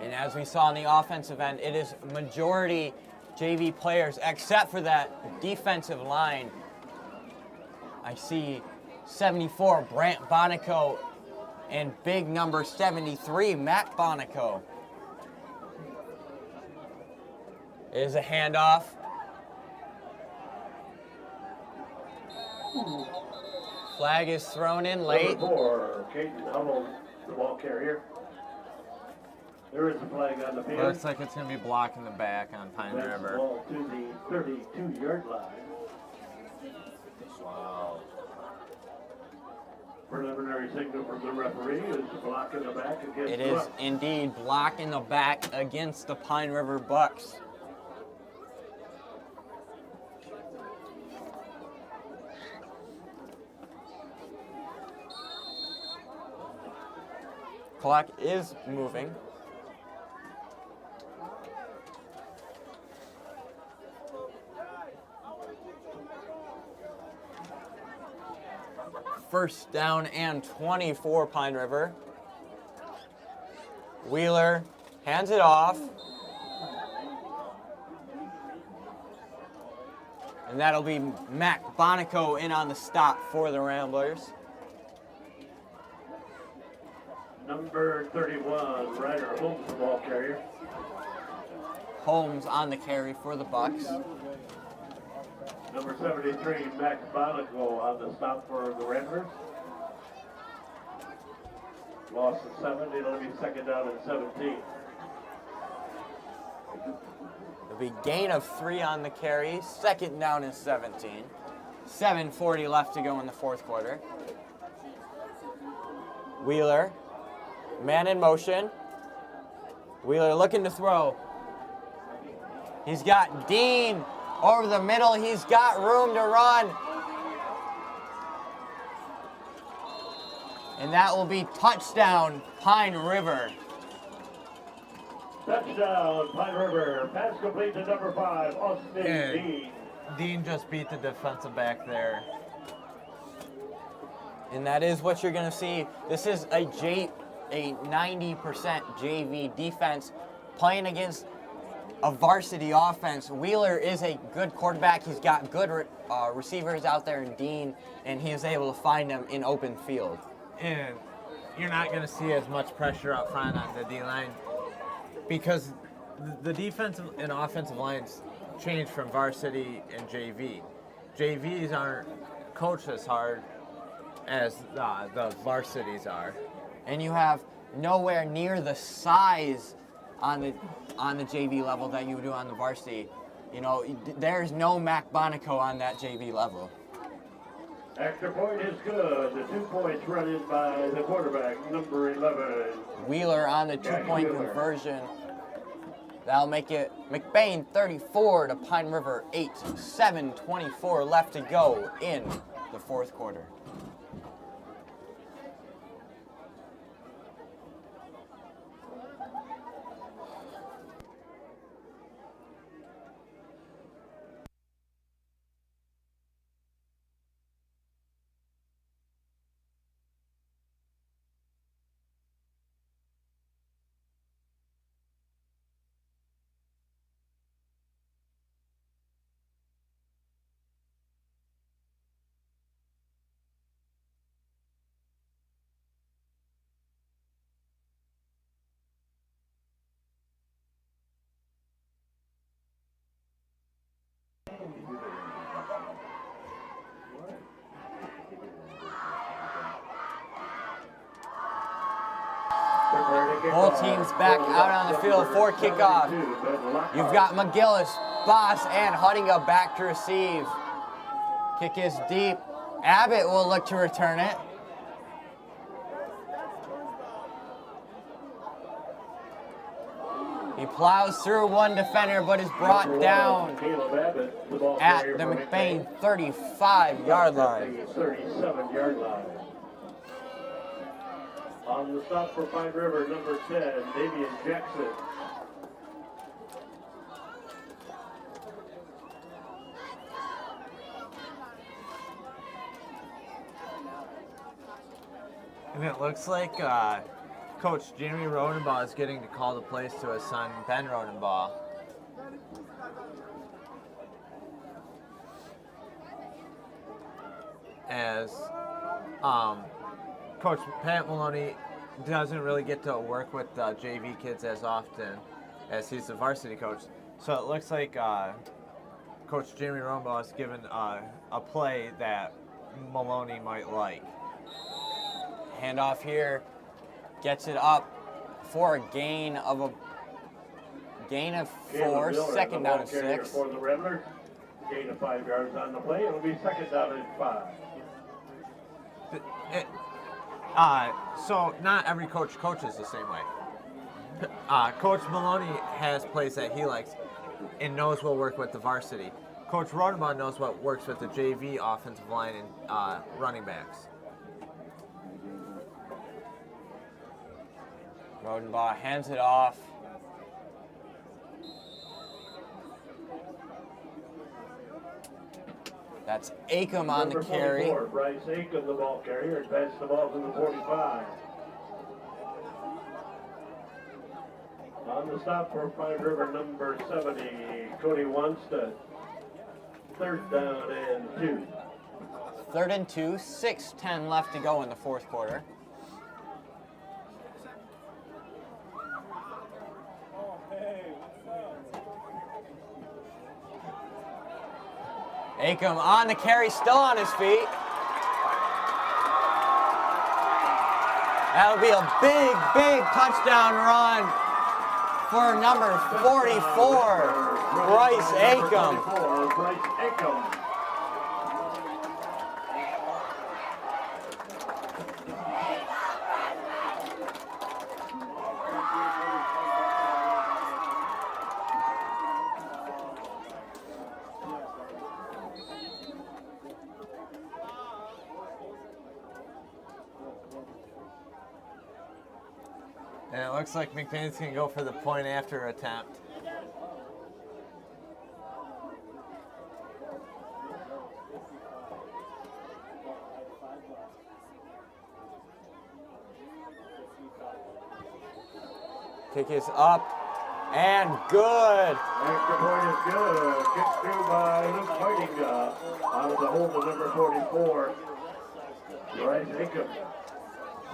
And as we saw on the offensive end, it is majority JV players, except for that defensive line. I see 74, Brant Bonico, and big number 73, Matt Bonico. It is a handoff. Flag is thrown in late. Number 4, Caden Hummel, the ball carrier. There is a flag on the field. Looks like it's going to be blocking the back on Pine That's the River. ball to the 32-yard line. Wow. Preliminary signal from the referee is block in the back against It is Bucks. indeed block in the back against the Pine River Bucks. Clock is moving. First down and 20 for Pine River. Wheeler hands it off. And that'll be Mac Bonico in on the stop for the Ramblers. Number 31, Ryder Holmes, the ball carrier. Holmes on the carry for the Bucks. Number 73, Max Bonico on the stop for the Ramblers. Loss of 7. It'll be second down and 17. It'll be gain of 3 on the carry. Second down and 17. 7:40 left to go in the fourth quarter. Wheeler, man in motion. Wheeler looking to throw. He's got Dean over the middle. He's got room to run. And that will be touchdown, Pine River. Touchdown, Pine River. Pass complete to number 5, Austin And Dean. Dean just beat the defensive back there. And that is what you're going to see. This is a 90% JV defense playing against a varsity offense. Wheeler is a good quarterback. He's got good receivers out there in Dean, and he is able to find them in open field. And you're not going to see as much pressure up front on the D-line because the defensive and offensive lines change from varsity and JV. JVs aren't coached as hard as the varsities are. And you have nowhere near the size on the JV level that you do on the varsity. You know, there's no Mac Bonico on that JV level. Extra point is good. The 2 points run in by the quarterback, number 11. Wheeler on the two-point conversion. That'll make it McBain 34 to Pine River 8. 7:24 left to go in the fourth quarter. Both teams back out on the field for kickoff. You've got McGillis, Boss, and Huttinga back to receive. Kick is deep. Abbott will look to return it. He plows through one defender, but is brought down at the McBain 35-yard line. 37-yard line. On the stop for Pine River, number 10, Damian Jackson. And it looks like Coach Jeremy Rodenbaugh is getting to call the plays to his son, Ben Rodenbaugh. As Coach Pat Maloney doesn't really get to work with JV kids as often as he's the varsity coach. So it looks like Coach Jeremy Rodenbaugh is given a play that Maloney might like. Handoff here, gets it up for a gain of 4, second down and 6. For the Ramblers, gain of 5 yards on the play. It'll be second down and 5. So not every coach coaches the same way. Coach Maloney has plays that he likes and knows will work with the varsity. Coach Rodenbaugh knows what works with the JV offensive line and running backs. Rodenbaugh hands it off. That's Acom on the carry. Bryce Acom, the ball carrier, and pass the ball to the 45. On the stop for Pine River, number 70, Cody Wanstead. Third down and 2. 3rd and 2, 6:10 left to go in the fourth quarter. Acom on the carry, still on his feet. That'll be a big, big touchdown run for number 44, Bryce Acom. Bryce Acom. And it looks like McBain's going to go for the point after attempt. Kick is up and good. Extra point is good. Kicked through by Luke Whiting out of the hold of number 44. Bryce Acom.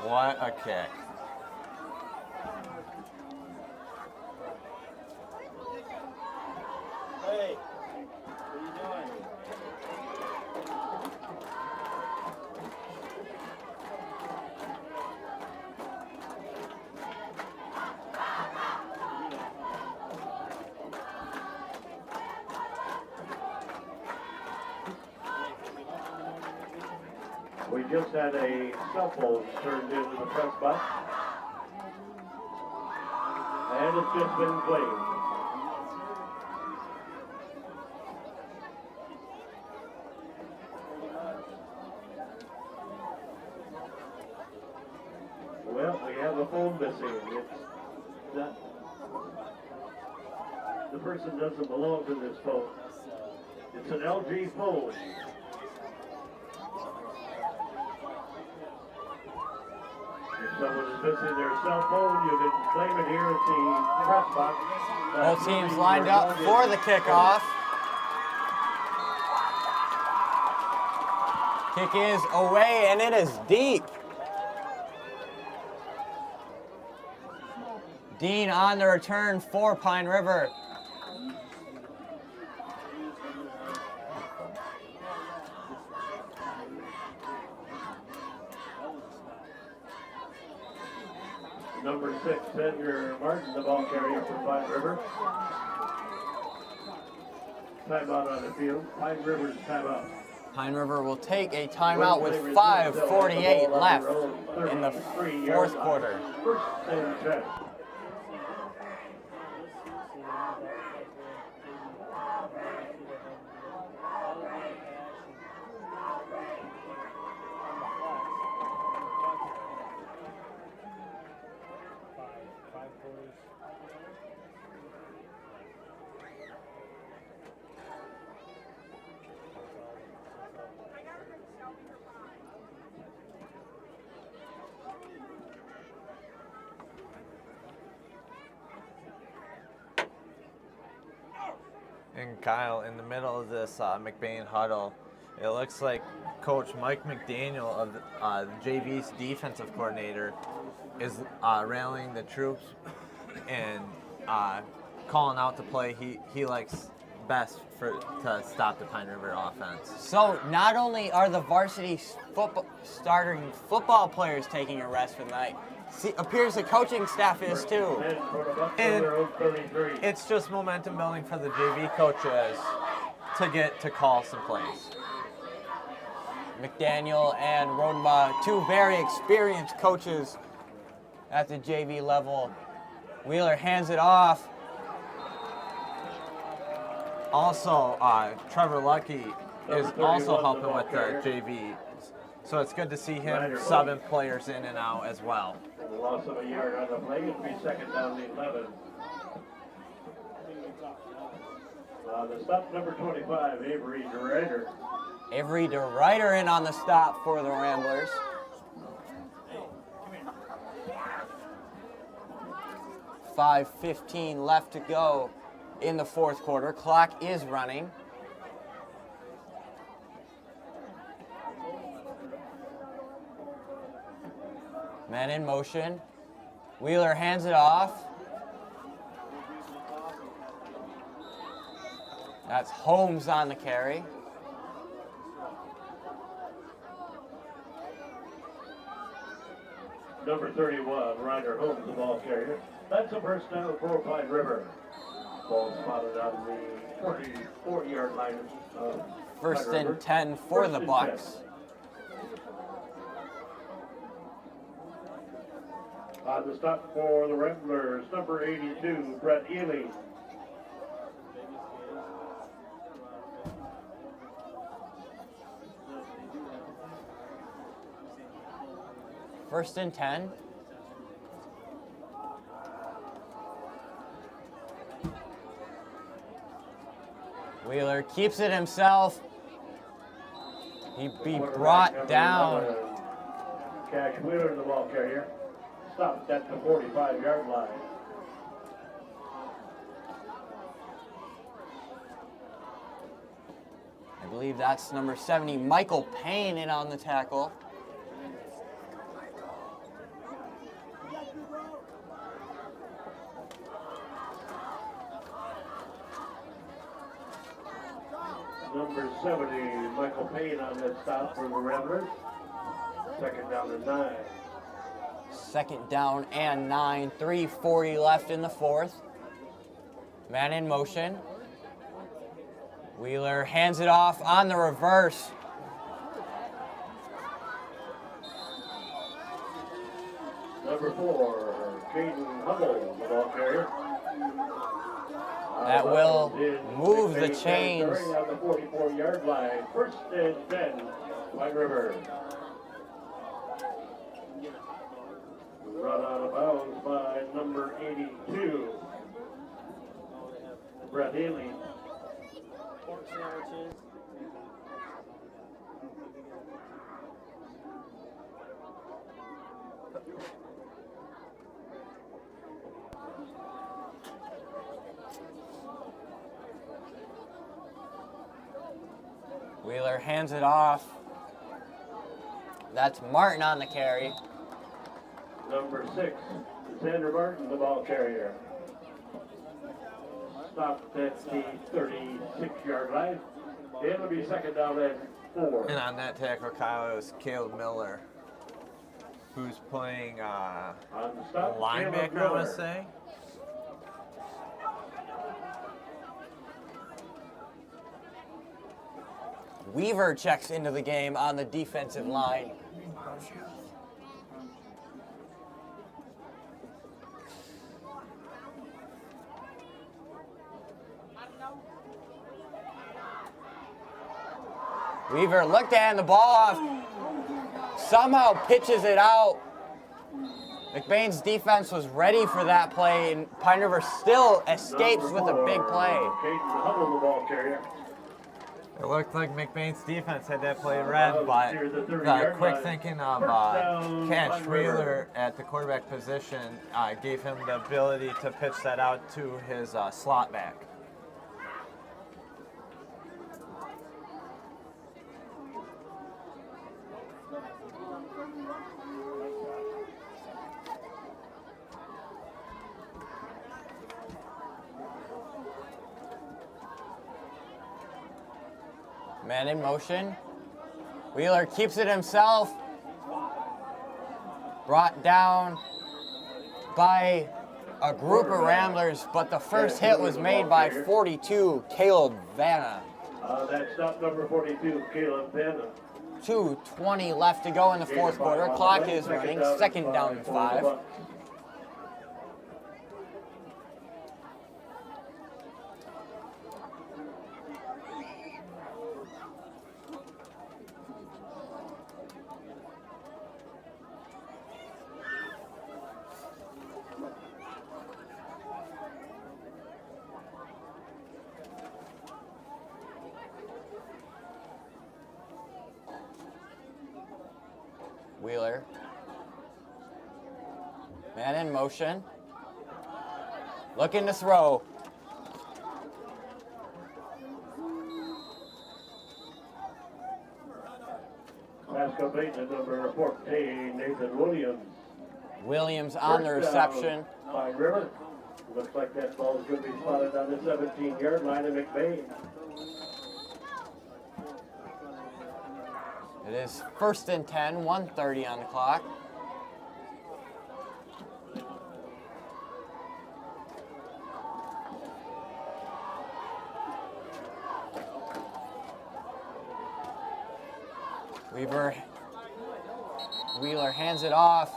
What a kick. Hey, what are you doing? We just had a cell phone turned into the press box. And it's just been claimed. Well, we have a phone missing. It's not, the person doesn't belong to this phone. It's an LG phone. If someone is missing their cell phone, you can claim it here at the press box. Both teams lined up for the kickoff. Kick is away and it is deep. Dean on the return for Pine River. Number 6, Edgar Martin, the ball carrier for Pine River. Timeout on the field. Pine River's timeout. Pine River will take a timeout with 5:48 left in the fourth quarter. First and 10. And Kyle, in the middle of this McBain huddle, it looks like Coach Mike McDaniel of the JV's defensive coordinator is rallying the troops and calling out the play he likes best to stop the Pine River offense. So not only are the varsity starting football players taking a rest for the night, appears the coaching staff is too. And it's just momentum building for the JV coaches to get to call some plays. McDaniel and Rodenbaugh, two very experienced coaches at the JV level. Wheeler hands it off. Also, Trevor Lucky is also helping with the JV. So it's good to see him subbing players in and out as well. The loss of a yard on the play. It'll be second down to 11. The stop number 25, Avery DeRuyter. Avery DeRuyter in on the stop for the Ramblers. .5:15 left to go in the fourth quarter. Clock is running. Men in motion. Wheeler hands it off. That's Holmes on the carry. Number 31, Ryder Holmes, the ball carrier. That's a first down for Pine River. Ball spotted on the 44-yard line. First Pine River. and 10 for First the and Bucks. 10. On the stop for the Ramblers, number 82, Brett Ely. First and 10. Wheeler keeps it himself. He'd be brought down. Cash Wheeler, the ball carrier. Stopped at the 45-yard line. I believe that's number 70, Michael Payne, in on the tackle. Number 70, Michael Payne on that stop for the Ramblers. Second down and 9. Second down and 9, 3:40 left in the fourth. Man in motion. Wheeler hands it off on the reverse. Number 4, Caden Hubble, the ball carrier. That will move the chains. On the 44-yard line. First and 10, White River. Run out of bounds by number 82, Brett Haley. Pork sandwiches. Wheeler hands it off. That's Martin on the carry. Number 6, Xander Martin, the ball carrier. Stopped at the 36-yard line. It'll be second down and 4. And on that tackle, Kyle, it was Caleb Miller, who's playing On the stop, linebacker, I want to say. Weaver checks into the game on the defensive line. Weaver looked at the ball off, somehow pitches it out. McBain's defense was ready for that play, and Pine River still escapes with a big play. Caden Hubble, the ball carrier. It looked like McBain's defense had that play read, but the quick thinking of Cash Wheeler at the quarterback position gave him the ability to pitch that out to his slot back. Man in motion. Wheeler keeps it himself. Brought down by a group of Ramblers, but the first hit was made by 42, Caleb Vanna. That's stop number 42, Caleb Vanna. 2:20 left to go in the fourth quarter. Clock is running. Second down and 5. Wheeler. Man in motion. Looking to throw. Pass complete to number 14, Nathan Williams. Williams on the First down, reception. Pine River. Looks like that ball is going to be spotted on the 17-yard line of McBain. It is first and 10, 1:30 on the clock. Wheeler hands it off.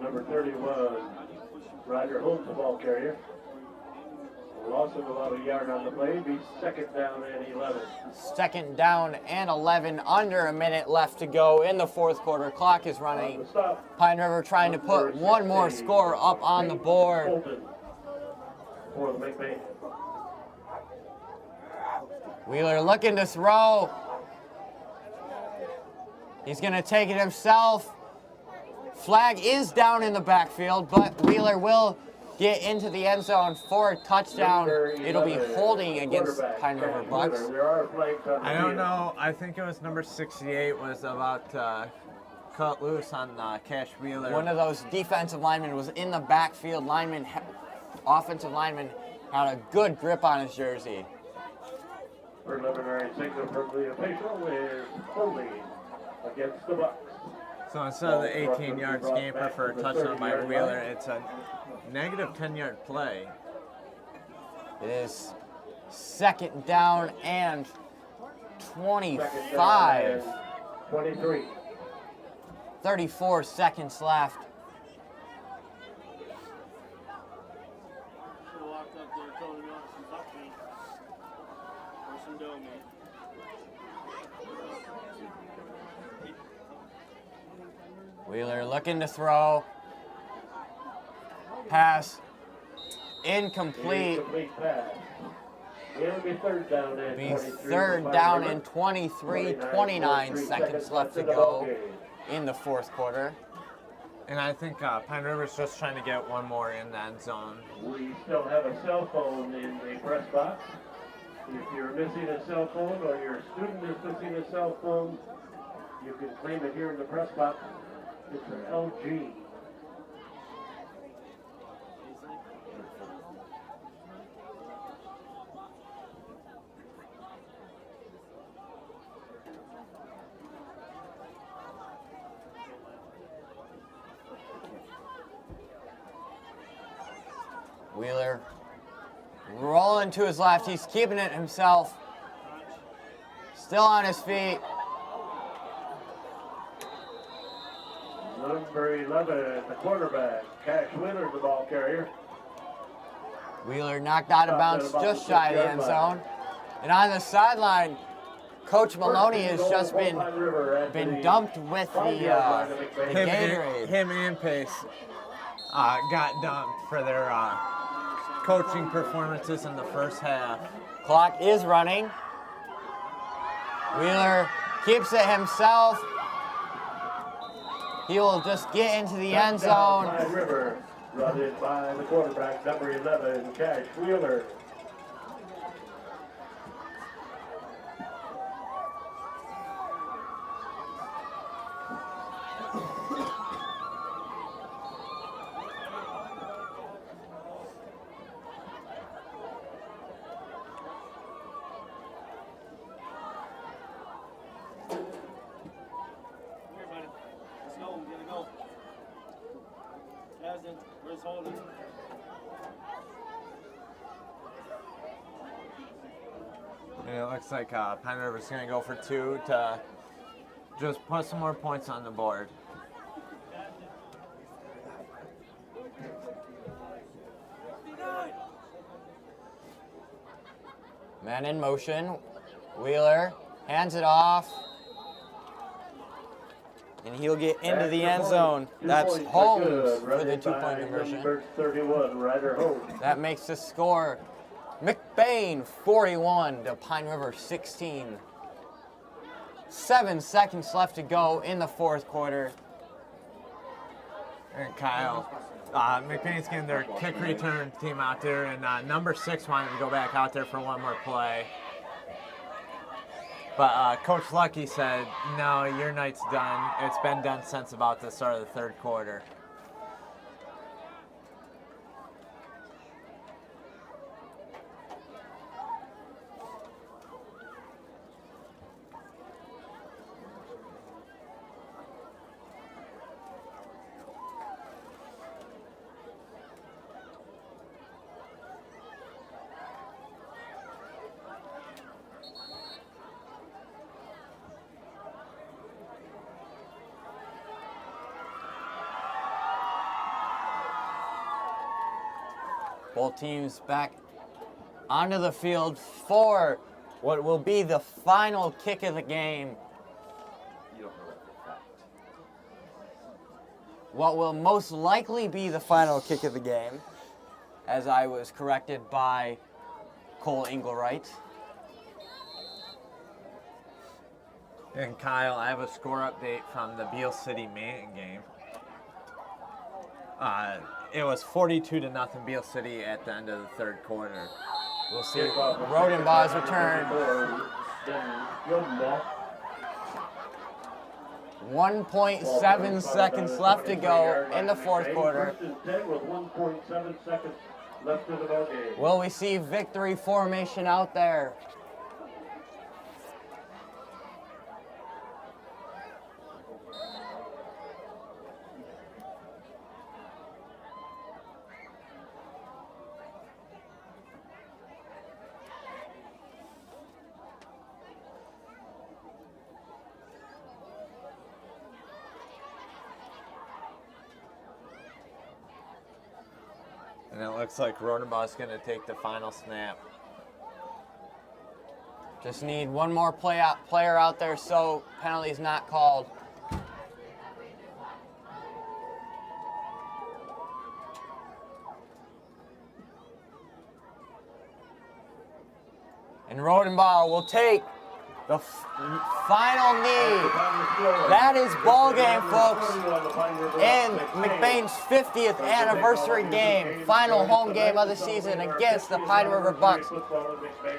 Number 31, Ryder Holt's the ball carrier. Loss of about a yard on the play. Be second down and 11. Second down and 11, under a minute left to go in the fourth quarter. Clock is running. Pine River trying to put one more score up on the board. For the McBain. Wheeler looking to throw. He's going to take it himself. Flag is down in the backfield, but Wheeler will get into the end zone for a touchdown. It'll be holding against Pine River Bucks. I don't know. I think it was number 68 was about to cut loose on Cash Wheeler. One of those defensive linemen was in the backfield. Offensive lineman had a good grip on his jersey. Preliminary signal from the official is holding against the Bucks. So instead of the 18-yard scamper for a touchdown by Wheeler, it's a negative 10-yard play. It is second down and 25. 23. 34 seconds left. Wheeler looking to throw. Pass. Incomplete. Incomplete pass. It'll be third down and 23. Third down and 23, 29 seconds left to go in the fourth quarter. And I think Pine River's just trying to get one more in the end zone. We still have a cell phone in the press box. If you're missing a cell phone or your student is missing a cell phone, you can claim it here in the press box. It's an LG. Wheeler rolling to his left. He's keeping it himself. Still on his feet. Number 11, the quarterback, Cash Wheeler, the ball carrier. Wheeler knocked out of bounds just shy of the end zone. And on the sideline, Coach Maloney has just been dumped with the Gatorade. Him and Pace got dumped for their coaching performances in the first half. Clock is running. Wheeler keeps it himself. He will just get into the end zone. River, run in by the quarterback, number 11, Cash Wheeler. And it looks like Pine River's going to go for two to just put some more points on the board. Man in motion. Wheeler hands it off. And he'll get into the end zone. That's Holmes for the two-point conversion. Number 31, Ryder Holmes. That makes the score McBain 41 to Pine River 16. 7 seconds left to go in the fourth quarter. And Kyle, McBain's getting their kick return team out there, and number 6 wanted to go back out there for one more play. But Coach Lucky said, no, your night's done. It's been done since about the start of the third quarter. Both teams back onto the field for what will be the final kick of the game. You don't know that for a fact. What will most likely be the final kick of the game, as I was corrected by Cole Engelwright. And Kyle, I have a score update from the Beale City Manton game. It was 42-0 Beale City at the end of the third quarter. We'll see Rodenbaugh's return. 1.7 seconds left to go in the fourth quarter. Will we see victory formation out there? And it looks like Rodenbaugh's going to take the final snap. Just need one more player out there so penalty's not called. And Rodenbaugh will take the final knee. That is ball game, folks. In McBain's 50th anniversary game, final home game of the season against the Pine River Bucks.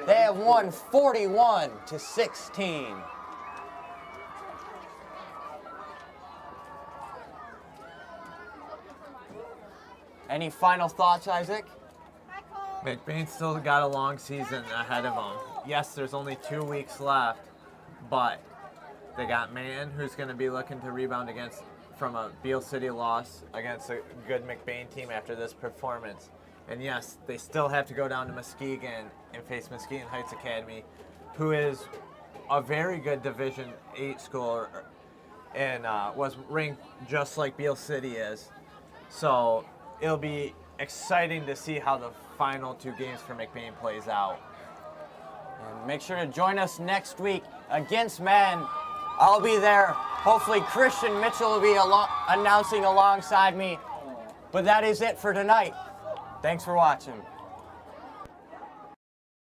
They have won 41-16. Any final thoughts, Isaac? McBain still got a long season ahead of them. Yes, there's only 2 weeks left, but they got Manton, who's going to be looking to rebound from a Beale City loss against a good McBain team after this performance. And yes, they still have to go down to Muskegon and face Muskegon Heights Academy, who is a very good Division 8 school and was ranked just like Beale City is. So it'll be exciting to see how the final 2 games for McBain plays out. And make sure to join us next week against men. I'll be there. Hopefully Christian Mitchell will be announcing alongside me. But that is it for tonight. Thanks for watching.